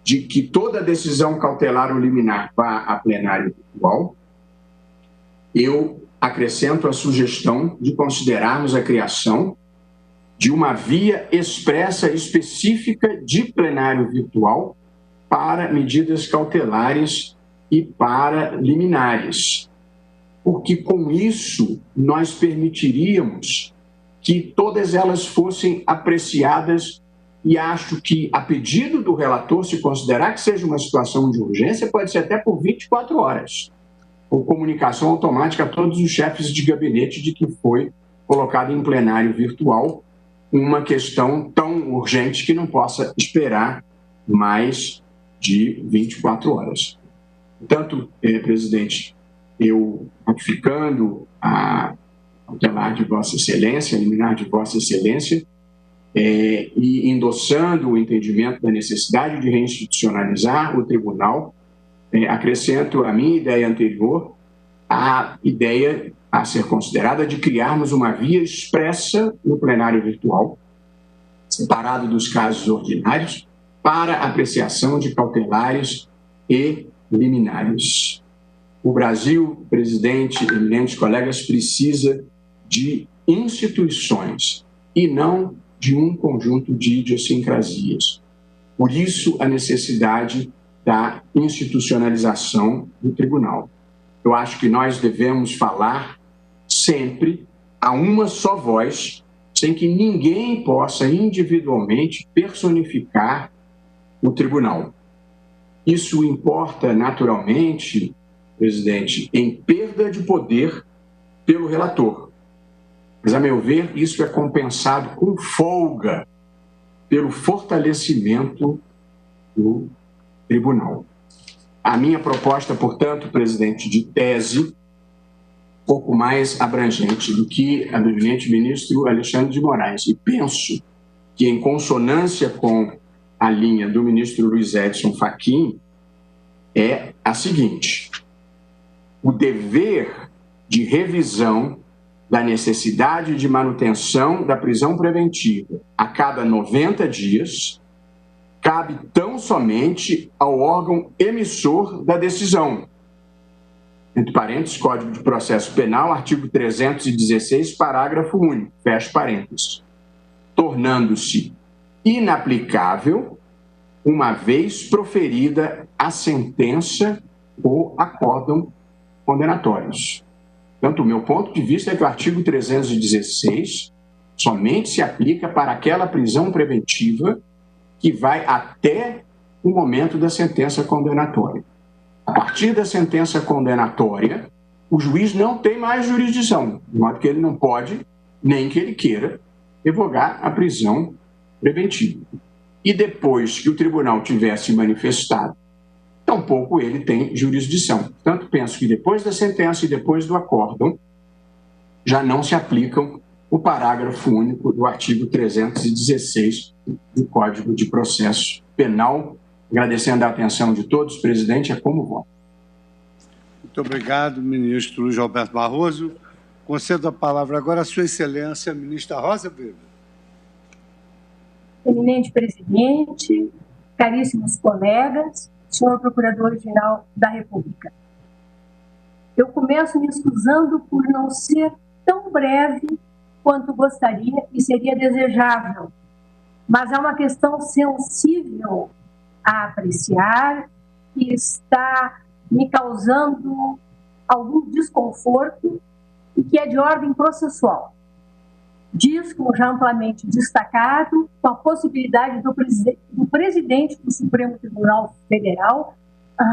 de que toda decisão cautelar ou liminar vá a plenário virtual. Eu acrescento a sugestão de considerarmos a criação de uma via expressa específica de plenário virtual para medidas cautelares e para liminares, porque com isso nós permitiríamos que todas elas fossem apreciadas, e acho que, a pedido do relator, se considerar que seja uma situação de urgência, pode ser até por 24 horas, com comunicação automática a todos os chefes de gabinete de que foi colocado em plenário virtual uma questão tão urgente que não possa esperar mais de 24 horas. Portanto, presidente, eu, ratificando a cautelar de Vossa Excelência, a liminar de Vossa Excelência, e endossando o entendimento da necessidade de reinstitucionalizar o tribunal, acrescento a minha ideia anterior, a ideia a ser considerada de criarmos uma via expressa no plenário virtual, separado dos casos ordinários, para apreciação de cautelares e liminares. O Brasil, presidente, eminentes colegas, precisa de instituições e não de um conjunto de idiosincrasias. Por isso, a necessidade da institucionalização do tribunal. Eu acho que nós devemos falar sempre a uma só voz, sem que ninguém possa individualmente personificar o tribunal. Isso importa, naturalmente, presidente, em perda de poder pelo relator. Mas, a meu ver, isso é compensado com folga pelo fortalecimento do tribunal. A minha proposta, portanto, presidente, de tese, pouco mais abrangente do que a do eminente ministro Alexandre de Moraes. E penso que, em consonância com a linha do ministro Luiz Edson Fachin, é a seguinte: o dever de revisão da necessidade de manutenção da prisão preventiva a cada 90 dias cabe tão somente ao órgão emissor da decisão. Entre parênteses, Código de Processo Penal, artigo 316, parágrafo único, fecha parênteses, tornando-se inaplicável uma vez proferida a sentença ou acórdão condenatórios. Portanto, o meu ponto de vista é que o artigo 316 somente se aplica para aquela prisão preventiva que vai até o momento da sentença condenatória. A partir da sentença condenatória, o juiz não tem mais jurisdição, de modo que ele não pode, nem que ele queira, revogar a prisão preventiva. E depois que o tribunal tiver se manifestado, tampouco ele tem jurisdição. Portanto, penso que depois da sentença e depois do acórdão, já não se aplicam o parágrafo único do artigo 316 do Código de Processo Penal. Agradecendo a atenção de todos, presidente, é como voto. Muito obrigado, ministro Luiz Roberto Barroso. Concedo a palavra agora à sua excelência, a ministra Rosa Weber. Eminente presidente, caríssimos colegas, senhor Procurador-Geral da República. Eu começo me excusando por não ser tão breve quanto gostaria e seria desejável, mas é uma questão sensível a apreciar que está me causando algum desconforto e que é de ordem processual. Diz, como já amplamente destacado, com a possibilidade do presidente do Supremo Tribunal Federal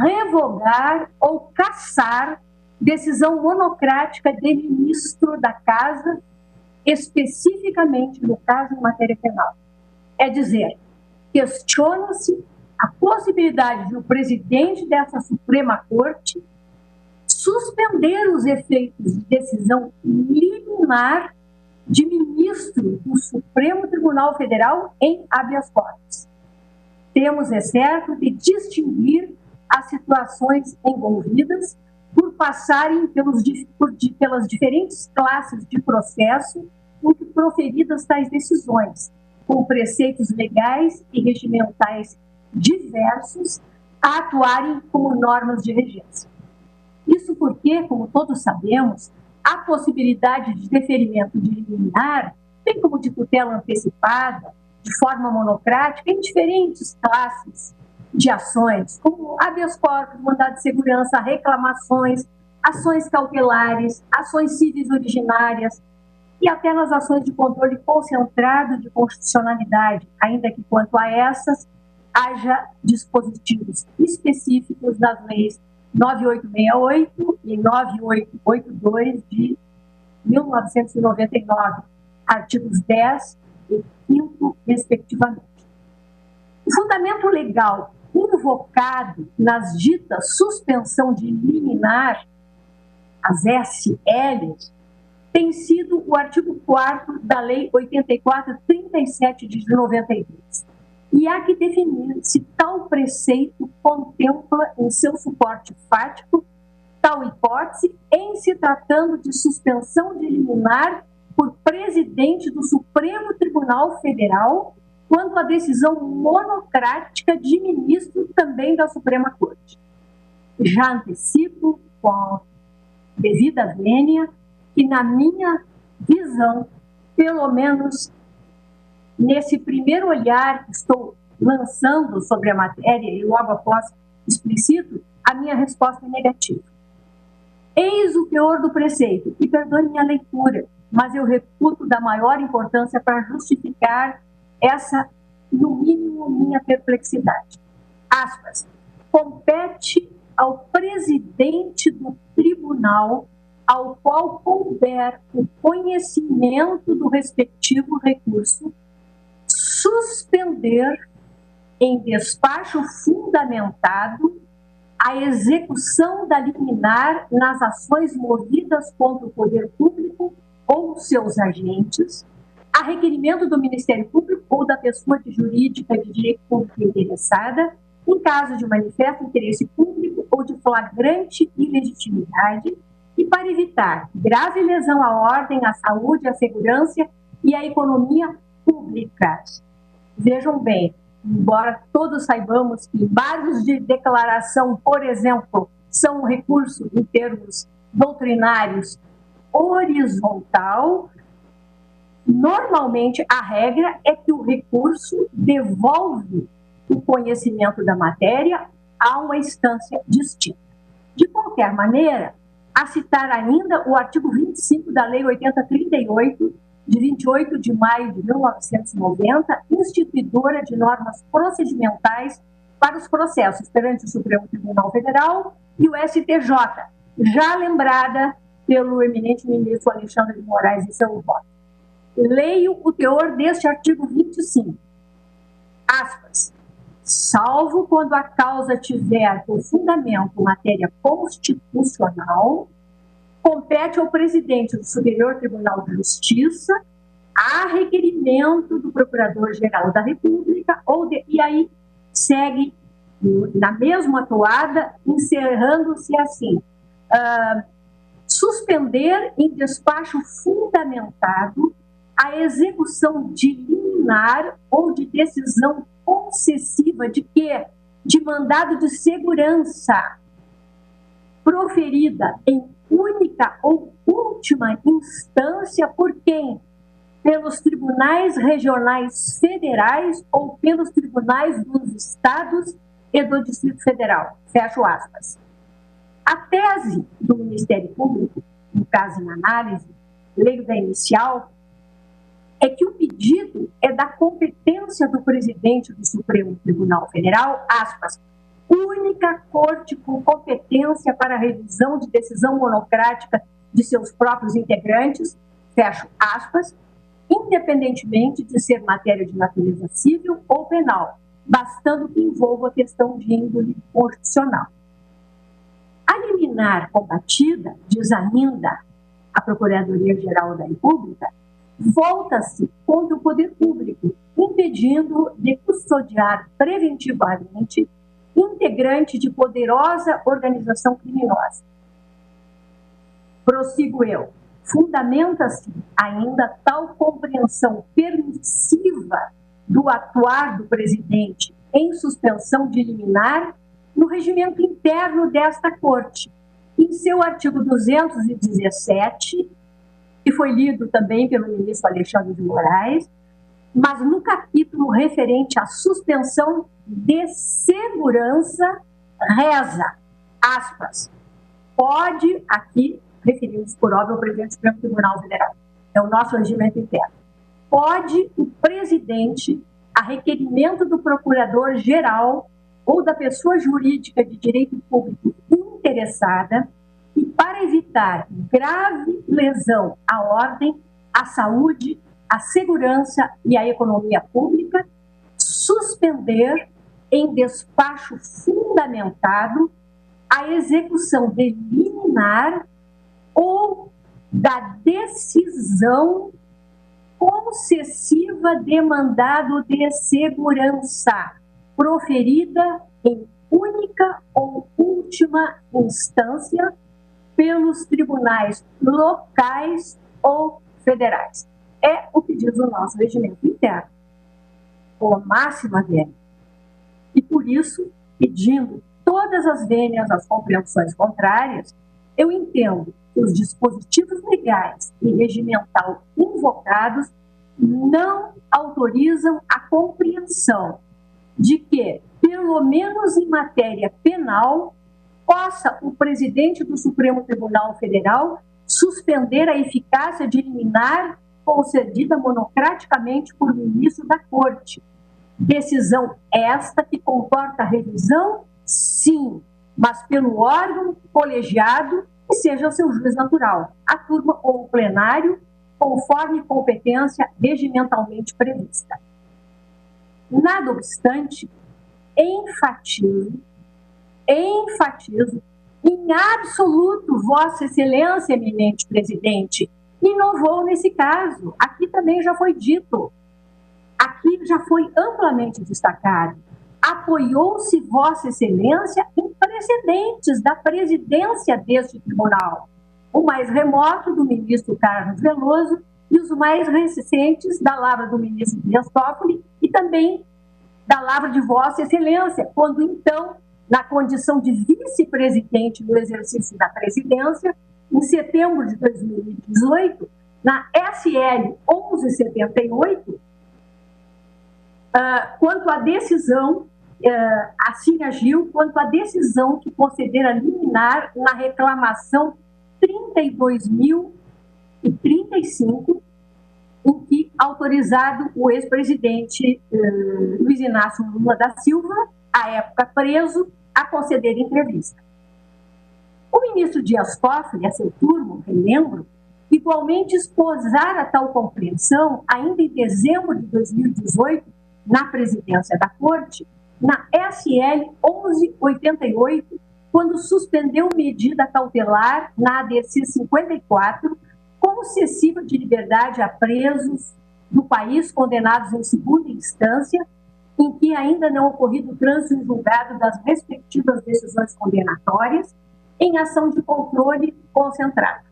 revogar ou cassar decisão monocrática de ministro da Casa, especificamente no caso em matéria penal. É dizer, questiona-se a possibilidade do presidente dessa Suprema Corte suspender os efeitos de decisão liminar de ministro do Supremo Tribunal Federal em habeas corpus. Temos, é certo, de distinguir as situações envolvidas por passarem pelas diferentes classes de processo em que proferidas tais decisões, com preceitos legais e regimentais diversos a atuarem como normas de regência. Isso porque, como todos sabemos, a possibilidade de deferimento de liminar, bem como de tutela antecipada, de forma monocrática, em diferentes classes de ações, como habeas corpus, mandado de segurança, reclamações, ações cautelares, ações civis originárias e até nas ações de controle concentrado de constitucionalidade, ainda que quanto a essas haja dispositivos específicos nas leis 9868 e 9882 de 1999, artigos 10 e 5, respectivamente. O fundamento legal invocado nas ditas suspensão de liminar, as SLs, tem sido o artigo 4º da Lei 8437 de 92. E há que definir se tal preceito contempla em seu suporte fático tal hipótese em se tratando de suspensão de liminar por presidente do Supremo Tribunal Federal quanto à decisão monocrática de ministro também da Suprema Corte. Já antecipo, com a devida vênia, que na minha visão, pelo menos nesse primeiro olhar que estou lançando sobre a matéria e logo após explicito, a minha resposta é negativa. Eis o teor do preceito, e perdoe minha leitura, mas eu reputo da maior importância para justificar essa, no mínimo, minha perplexidade. Aspas. Compete ao presidente do tribunal ao qual couber o conhecimento do respectivo recurso suspender em despacho fundamentado a execução da liminar nas ações movidas contra o poder público ou seus agentes, a requerimento do Ministério Público ou da pessoa jurídica de direito público interessada, em caso de manifesto interesse público ou de flagrante ilegitimidade, e para evitar grave lesão à ordem, à saúde, à segurança e à economia pública. Vejam bem, embora todos saibamos que embargos de declaração, por exemplo, são um recurso em termos doutrinários horizontal, normalmente a regra é que o recurso devolve o conhecimento da matéria a uma instância distinta. De qualquer maneira, a citar ainda o artigo 25 da Lei 8038, de 28 de maio de 1990, instituidora de normas procedimentais para os processos perante o Supremo Tribunal Federal e o STJ, já lembrada pelo eminente ministro Alexandre de Moraes em seu voto. Leio o teor deste artigo 25. Aspas. Salvo quando a causa tiver por fundamento matéria constitucional, compete ao presidente do Superior Tribunal de Justiça, a requerimento do Procurador-Geral da República, e aí segue na mesma toada, encerrando-se assim, suspender em despacho fundamentado a execução de liminar ou de decisão concessiva de de mandado de segurança proferida em única ou última instância por quem? Pelos tribunais regionais federais ou pelos tribunais dos estados e do Distrito Federal. Fecho aspas. A tese do Ministério Público, no caso em análise, leiga inicial, é que o pedido é da competência do presidente do Supremo Tribunal Federal, aspas, única corte com competência para a revisão de decisão monocrática de seus próprios integrantes, fecho aspas, independentemente de ser matéria de natureza civil ou penal, bastando que envolva a questão de índole constitucional. A liminar combatida, diz ainda a Procuradoria-Geral da República, volta-se contra o poder público, impedindo de custodiar preventivamente integrante de poderosa organização criminosa. Prossigo eu. Fundamenta-se ainda tal compreensão permissiva do atuar do presidente em suspensão de liminar no regimento interno desta Corte, em seu artigo 217, que foi lido também pelo ministro Alexandre de Moraes, mas no capítulo referente à suspensão de segurança, reza, aspas, pode, aqui, referimos por óbvio ao presidente do Supremo Tribunal Federal, é o nosso regimento interno, pode o presidente, a requerimento do procurador-geral ou da pessoa jurídica de direito público interessada, e para evitar grave lesão à ordem, à saúde, à segurança e à economia pública, suspender em despacho fundamentado a execução de liminar ou da decisão concessiva de mandado de segurança proferida em única ou última instância pelos tribunais locais ou federais. É o que diz o nosso regimento interno, com a máxima vênia. E por isso, pedindo todas as vênias às compreensões contrárias, eu entendo que os dispositivos legais e regimental invocados não autorizam a compreensão de que, pelo menos em matéria penal, possa o presidente do Supremo Tribunal Federal suspender a eficácia de liminar concedida monocraticamente por ministro da Corte. Decisão esta que comporta revisão, sim, mas pelo órgão colegiado que seja o seu juiz natural, a turma ou o plenário, conforme competência regimentalmente prevista. Nada obstante, enfatizo em absoluto, Vossa Excelência, eminente presidente, inovou nesse caso. Aqui também já foi dito, aqui já foi amplamente destacado. Apoiou-se Vossa Excelência em precedentes da presidência deste tribunal, o mais remoto do ministro Carlos Veloso e os mais recentes da lavra do ministro Dias Toffoli e também da lavra de Vossa Excelência, quando então, na condição de vice-presidente no exercício da presidência, em setembro de 2018, na SL 1178, quanto à decisão, assim agiu, quanto à decisão que concedera liminar na reclamação 32.035, em que autorizado o ex-presidente Luiz Inácio Lula da Silva, à época preso, a conceder entrevista. O ministro Dias Toffoli, a seu turno, relembro, igualmente esposara tal compreensão ainda em dezembro de 2018, na presidência da Corte, na SL 1188, quando suspendeu medida cautelar na ADC 54, concessiva de liberdade a presos do país condenados em segunda instância, em que ainda não ocorrido o trânsito em julgado das respectivas decisões condenatórias, em ação de controle concentrado.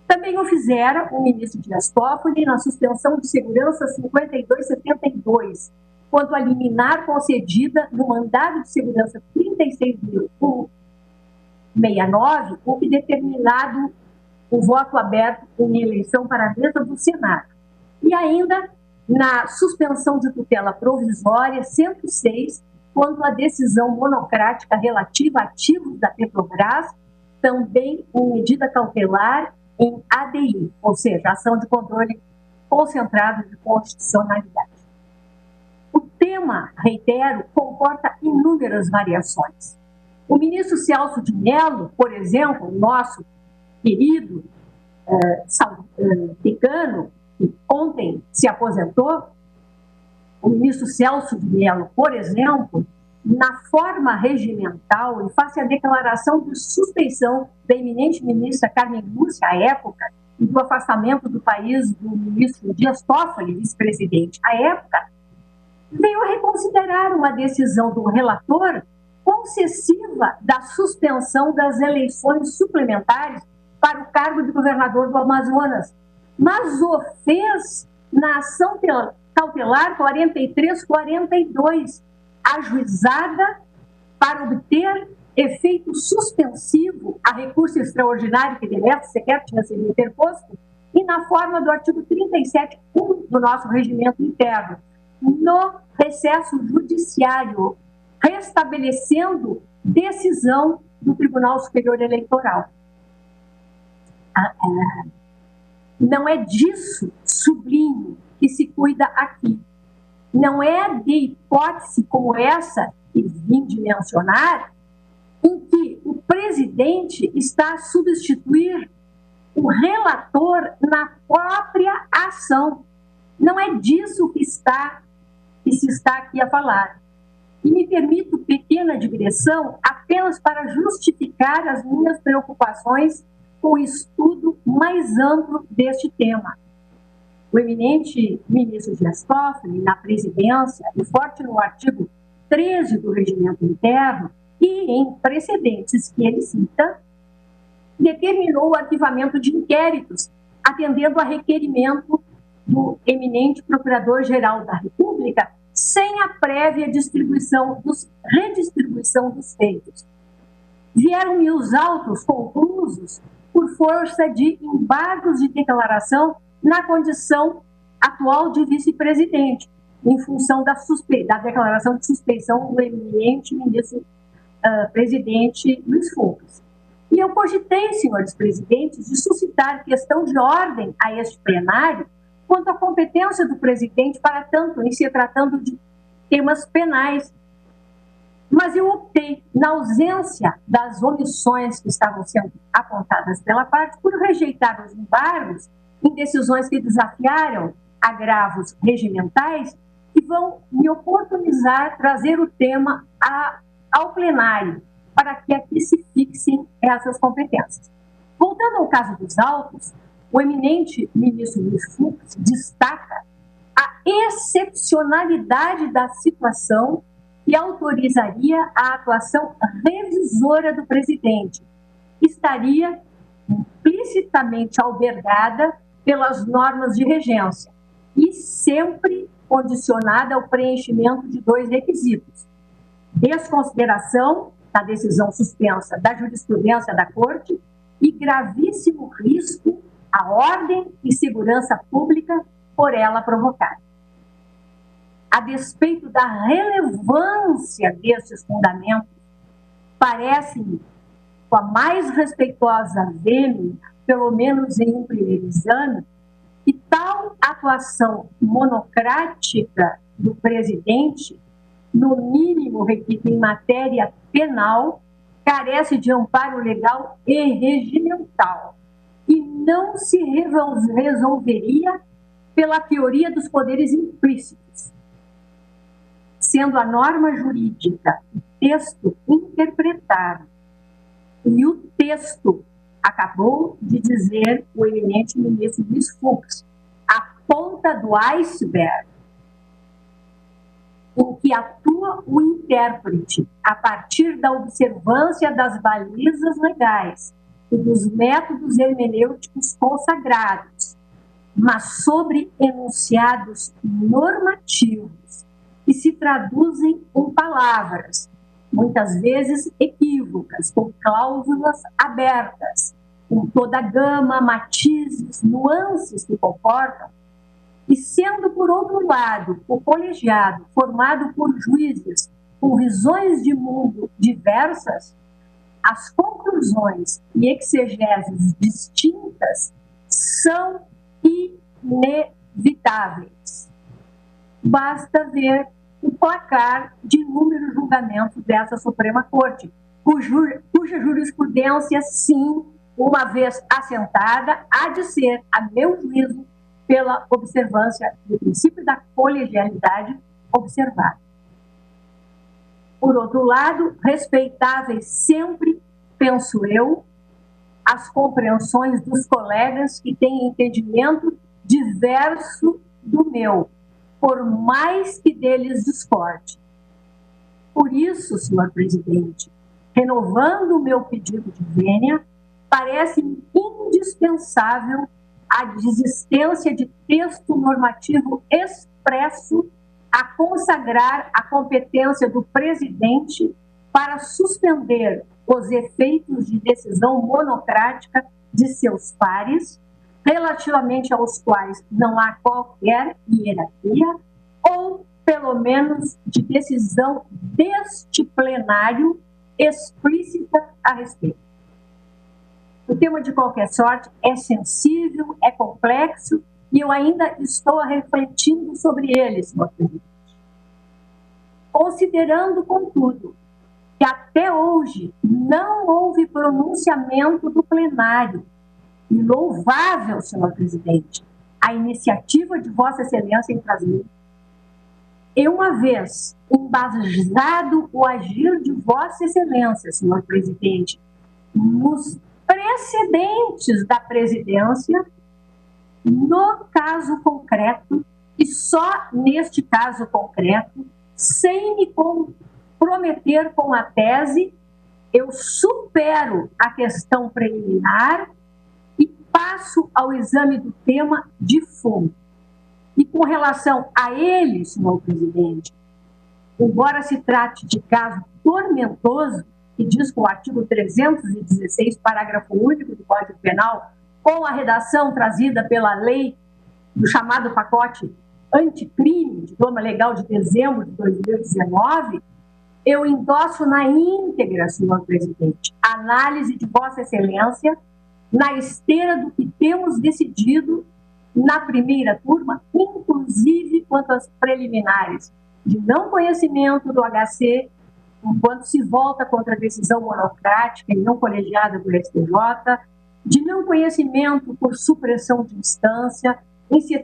Também o fizera o ministro Dias Toffoli na suspensão de segurança 5272, quanto à liminar concedida no mandado de segurança 36.169, o que determinado o voto aberto em eleição para a mesa do Senado. E ainda na suspensão de tutela provisória 106, quanto à decisão monocrática relativa a ativos da Petrobras, também em medida cautelar em ADI, ou seja, ação de controle concentrado de constitucionalidade. O tema, reitero, comporta inúmeras variações. O ministro Celso de Mello, por exemplo, nosso querido decano, que ontem se aposentou, o ministro Celso de Mello, por exemplo, na forma regimental e face à declaração de suspeição da eminente ministra Carmen Lúcia, à época, e do afastamento do país do ministro Dias Toffoli, vice-presidente, à época, veio a reconsiderar uma decisão do relator concessiva da suspensão das eleições suplementares para o cargo de governador do Amazonas, mas o fez na ação cautelar 4342, ajuizada para obter efeito suspensivo a recurso extraordinário que deve sequer tinha sido interposto, e na forma do artigo 37.1 do nosso regimento interno, no recesso judiciário, restabelecendo decisão do Tribunal Superior Eleitoral. Não é disso, sublinho, que se cuida aqui. Não é de hipótese como essa que vim de mencionar, em que o presidente está a substituir o relator na própria ação. Não é disso que se está aqui a falar. E me permito pequena digressão apenas para justificar as minhas preocupações com o estudo mais amplo deste tema. O eminente ministro Dias Toffoli, na presidência, e forte no artigo 13 do regimento interno, e em precedentes que ele cita, determinou o arquivamento de inquéritos, atendendo a requerimento do eminente Procurador-Geral da República, sem a prévia redistribuição dos feitos. Vieram-me os autos conclusos por força de embargos de declaração na condição atual de vice-presidente, em função da declaração de suspeição do eminente ministro presidente Luiz Fux. E eu cogitei, senhores presidentes, de suscitar questão de ordem a este plenário quanto à competência do presidente para tanto em se tratando de temas penais. Mas eu optei, na ausência das omissões que estavam sendo apontadas pela parte, por rejeitar os embargos em decisões que desafiaram agravos regimentais e vão me oportunizar trazer o tema ao plenário, para que aqui se fixem essas competências. Voltando ao caso dos autos, o eminente ministro Luiz Fux destaca a excepcionalidade da situação que autorizaria a atuação revisora do presidente. Estaria implicitamente albergada pelas normas de regência e sempre condicionada ao preenchimento de dois requisitos: desconsideração da decisão suspensa da jurisprudência da Corte e gravíssimo risco à ordem e segurança pública por ela provocada. A despeito da relevância destes fundamentos, parece-me, com a mais respeitosa vênia, pelo menos em um primeiro exame, que tal atuação monocrática do presidente, no mínimo, repito, em matéria penal, carece de amparo legal e regimental e não se resolveria pela teoria dos poderes implícitos, sendo a norma jurídica o texto interpretado. E o texto, acabou de dizer o eminente ministro Luiz Fux, a ponta do iceberg, em que atua o intérprete a partir da observância das balizas legais e dos métodos hermenêuticos consagrados, mas sobre enunciados normativos que se traduzem em palavras, muitas vezes equívocas, com cláusulas abertas, com toda a gama, matizes, nuances que comportam, e sendo, por outro lado, o colegiado formado por juízes com visões de mundo diversas, as conclusões e exegeses distintas são inevitáveis. Basta ver o placar de inúmeros julgamentos dessa Suprema Corte, cuja jurisprudência, sim, uma vez assentada, há de ser, a meu juízo, pela observância do princípio da colegialidade observada. Por outro lado, respeitáveis sempre, penso eu, as compreensões dos colegas que têm entendimento diverso do meu, por mais que deles discorde. Por isso, senhor presidente, renovando o meu pedido de vênia, parece-me indispensável a desistência de texto normativo expresso a consagrar a competência do presidente para suspender os efeitos de decisão monocrática de seus pares, relativamente aos quais não há qualquer hierarquia, ou, pelo menos, de decisão deste plenário explícita a respeito. O tema, de qualquer sorte, é sensível, é complexo, e eu ainda estou refletindo sobre ele, senhor presidente. Considerando, contudo, que até hoje não houve pronunciamento do plenário, e louvável, senhor presidente, a iniciativa de Vossa Excelência em trazer, e uma vez embasado o agir de Vossa Excelência, senhor presidente, nos precedentes da presidência, no caso concreto, e só neste caso concreto, sem me comprometer com a tese, eu supero a questão preliminar e passo ao exame do tema de fundo. E com relação a ele, senhor presidente, embora se trate de caso tormentoso, que diz que o artigo 316, parágrafo único do Código Penal, com a redação trazida pela lei do chamado pacote anticrime, diploma legal de dezembro de 2019, eu endosso na íntegra, senhor presidente, a análise de Vossa Excelência na esteira do que temos decidido na primeira turma, inclusive quanto às preliminares de não conhecimento do HC, enquanto se volta contra a decisão monocrática e não colegiada do STJ, de não conhecimento por supressão de instância, em se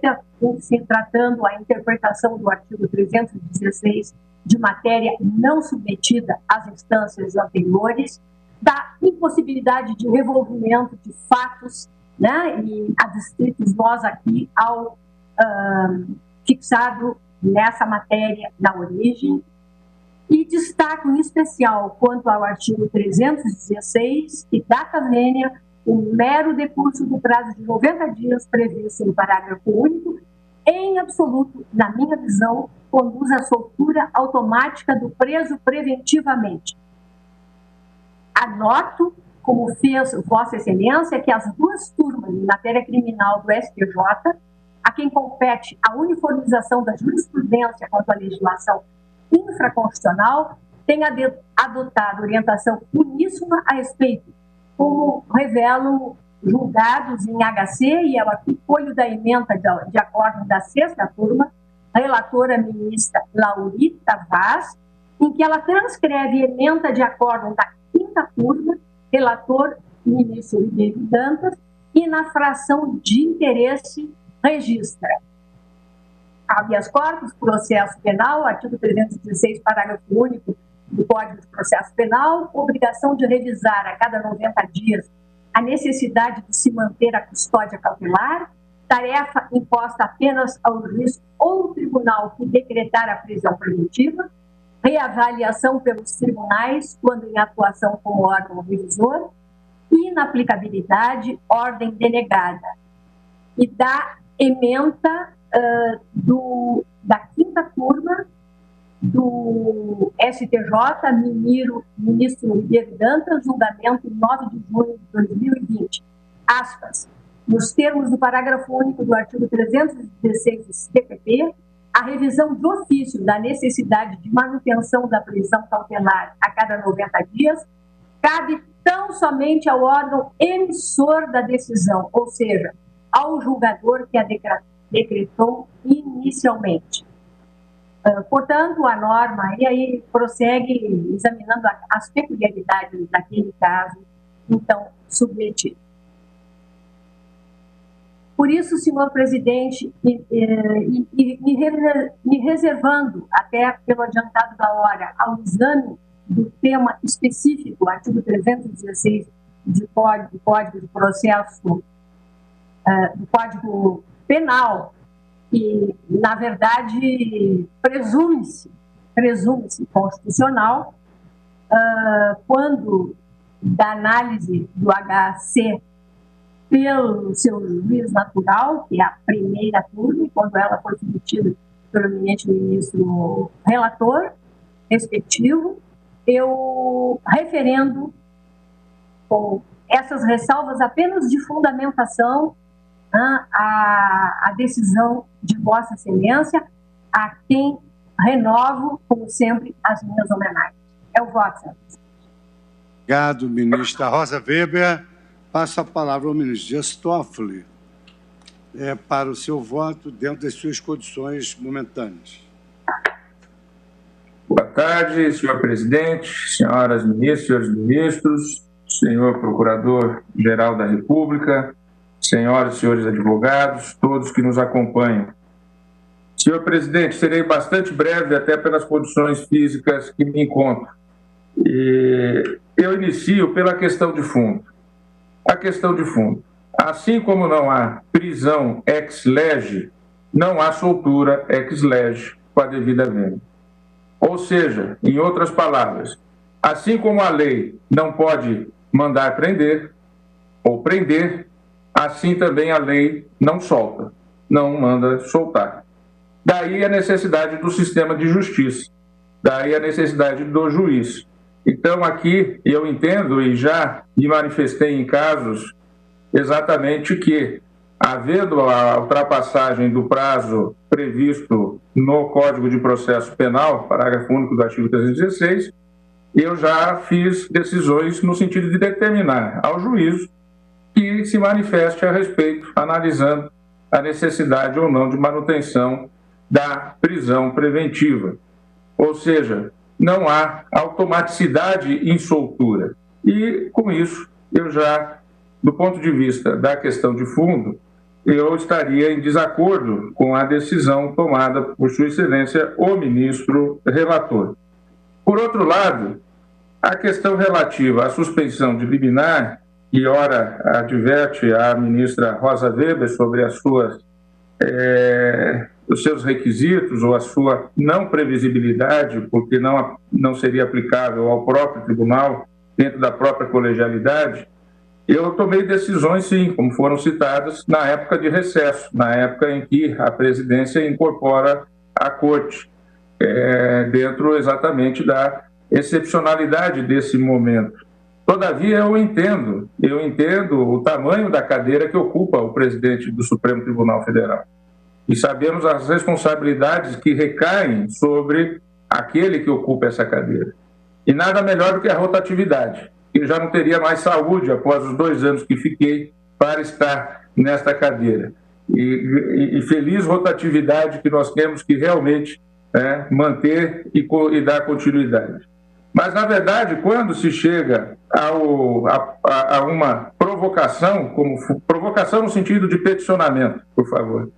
tratando a interpretação do artigo 316 de matéria não submetida às instâncias anteriores, da impossibilidade de revolvimento de fatos, né, e adstritos nós aqui ao fixado nessa matéria na origem, e destaco em especial quanto ao artigo 316, que data vênia o mero decurso do prazo de 90 dias previsto no parágrafo único, em absoluto, na minha visão, conduz à soltura automática do preso preventivamente. Anoto, como fez Vossa Excelência, que as duas turmas em matéria criminal do STJ, a quem compete a uniformização da jurisprudência quanto à legislação infraconstitucional, têm adotado orientação uníssona a respeito, como revelam julgados em HC, e eu aqui colho da emenda de acordo da sexta turma, relatora ministra Laurita Vaz, em que ela transcreve emenda de acordo da quinta turma, relator ministro Ribeiro Dantas, e na fração de interesse registra habeas corpus, processo penal, artigo 316, parágrafo único do Código de Processo Penal, obrigação de revisar a cada 90 dias a necessidade de se manter a custódia cautelar, tarefa imposta apenas ao juiz ou tribunal que decretar a prisão preventiva, reavaliação pelos tribunais quando em atuação como órgão revisor, inaplicabilidade, ordem denegada. E da ementa da quinta turma, do STJ, ministro Ribeiro Dantas, julgamento 9 de junho de 2020. Aspas. Nos termos do parágrafo único do artigo 316 do CPP, a revisão de ofício da necessidade de manutenção da prisão cautelar a cada 90 dias cabe tão somente ao órgão emissor da decisão, ou seja, ao julgador que a decretou inicialmente. Portanto, a norma, e aí prossegue examinando as peculiaridades daquele caso, então, submetido. Por isso, senhor presidente, me reservando, até pelo adiantado da hora, ao exame do tema específico, artigo 316 do Código de Processo, do Código Penal, que, na verdade, presume-se constitucional, quando da análise do HC pelo seu juiz natural, que é a primeira turma, quando ela foi submetida pelo eminente ministro relator respectivo, eu referendo com essas ressalvas apenas de fundamentação a decisão de Vossa Excelência, a quem renovo, como sempre, as minhas homenagens. É o voto, senhor. Obrigado, ministra Rosa Weber. Passo a palavra ao ministro Dias Toffoli para o seu voto dentro das suas condições momentâneas. Boa tarde, senhor presidente, senhoras ministras, senhores ministros, senhor procurador-geral da República, senhoras e senhores advogados, todos que nos acompanham. Senhor presidente, serei bastante breve, até pelas condições físicas que me encontro. Eu inicio pela questão de fundo. A questão de fundo. Assim como não há prisão ex lege, não há soltura ex lege com a devida vênia. Ou seja, em outras palavras, assim como a lei não pode mandar prender ou prender, assim também a lei não solta, não manda soltar. Daí a necessidade do sistema de justiça, daí a necessidade do juiz. Então, aqui eu entendo e já me manifestei em casos exatamente que, havendo a ultrapassagem do prazo previsto no Código de Processo Penal, parágrafo único do artigo 316, eu já fiz decisões no sentido de determinar ao juízo que se manifeste a respeito, analisando a necessidade ou não de manutenção da prisão preventiva. Ou seja, não há automaticidade em soltura. E, com isso, eu já, do ponto de vista da questão de fundo, eu estaria em desacordo com a decisão tomada por Sua Excelência, o ministro relator. Por outro lado, a questão relativa à suspensão de liminar, que ora adverte a ministra Rosa Weber sobre as suas os seus requisitos ou a sua não previsibilidade, porque não seria aplicável ao próprio tribunal, dentro da própria colegialidade, eu tomei decisões, sim, como foram citadas, na época de recesso, na época em que a presidência incorpora a corte, dentro exatamente da excepcionalidade desse momento. Todavia, eu entendo o tamanho da cadeira que ocupa o presidente do Supremo Tribunal Federal. E sabemos as responsabilidades que recaem sobre aquele que ocupa essa cadeira. E nada melhor do que a rotatividade. Eu já não teria mais saúde após os 2 anos que fiquei para estar nesta cadeira. E feliz rotatividade que nós temos que realmente manter e dar continuidade. Mas, na verdade, quando se chega a uma provocação, provocação no sentido de peticionamento, por favor,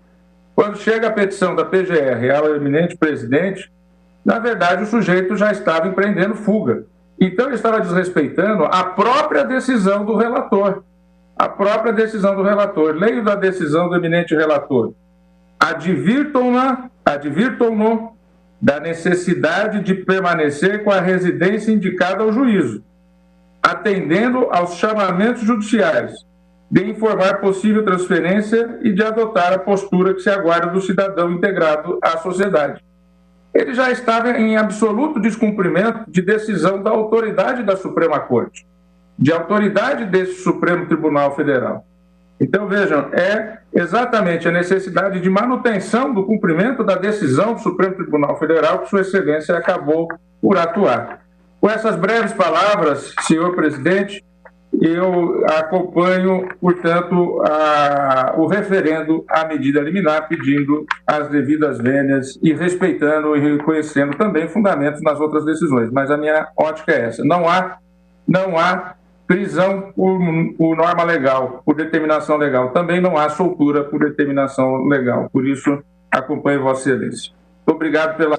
quando chega a petição da PGR ao eminente presidente, na verdade, o sujeito já estava empreendendo fuga. Então, ele estava desrespeitando a própria decisão do relator. A própria decisão do relator. Leio da decisão do eminente relator. Advirtam-no da necessidade de permanecer com a residência indicada ao juízo, atendendo aos chamamentos judiciais, de informar possível transferência e de adotar a postura que se aguarda do cidadão integrado à sociedade. ele já estava em absoluto descumprimento de decisão da autoridade da Suprema Corte, de autoridade desse Supremo Tribunal Federal. Então, vejam, é exatamente a necessidade de manutenção do cumprimento da decisão do Supremo Tribunal Federal que Sua Excelência acabou por atuar. Com essas breves palavras, senhor presidente, eu acompanho, portanto, o referendo à medida liminar, pedindo as devidas vênias e respeitando e reconhecendo também fundamentos nas outras decisões. Mas a minha ótica é essa: não há prisão por norma legal, por determinação legal. Também não há soltura por determinação legal. Por isso, acompanho Vossa Excelência. Muito obrigado pela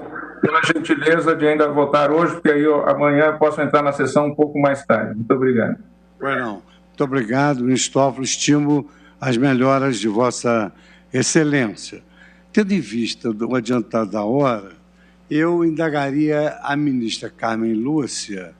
gentileza de ainda votar hoje, porque aí amanhã posso entrar na sessão um pouco mais tarde. Muito obrigado. Não. Muito obrigado, ministro Toffoli. Estimo as melhoras de Vossa Excelência. Tendo em vista o adiantado da hora, eu indagaria a ministra Carmen Lúcia.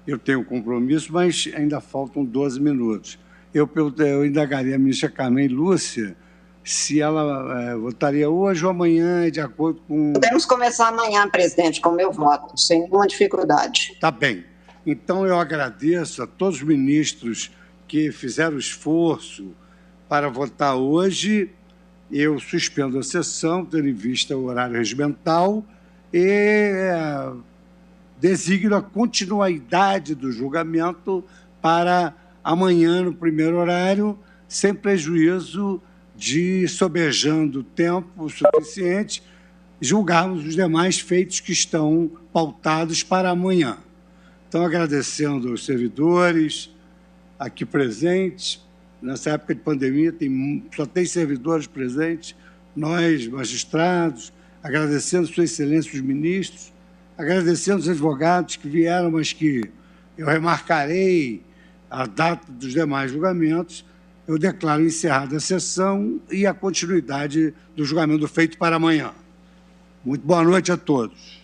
Eu tenho compromisso, mas ainda faltam 12 minutos. Eu indagaria a ministra Carmen Lúcia se ela votaria hoje ou amanhã, de acordo com... Podemos começar amanhã, presidente, com o meu voto, sem nenhuma dificuldade. Tá bem. Então, eu agradeço a todos os ministros que fizeram esforço para votar hoje. Eu suspendo a sessão, tendo em vista o horário regimental, e designo a continuidade do julgamento para amanhã, no primeiro horário, sem prejuízo de, sobejando tempo suficiente, julgarmos os demais feitos que estão pautados para amanhã. Então, agradecendo aos servidores aqui presentes. Nessa época de pandemia, só tem servidores presentes, nós, magistrados, agradecendo Sua Excelência os ministros, agradecendo os advogados que vieram, mas que eu remarcarei a data dos demais julgamentos. Eu declaro encerrada a sessão e a continuidade do julgamento feito para amanhã. Muito boa noite a todos.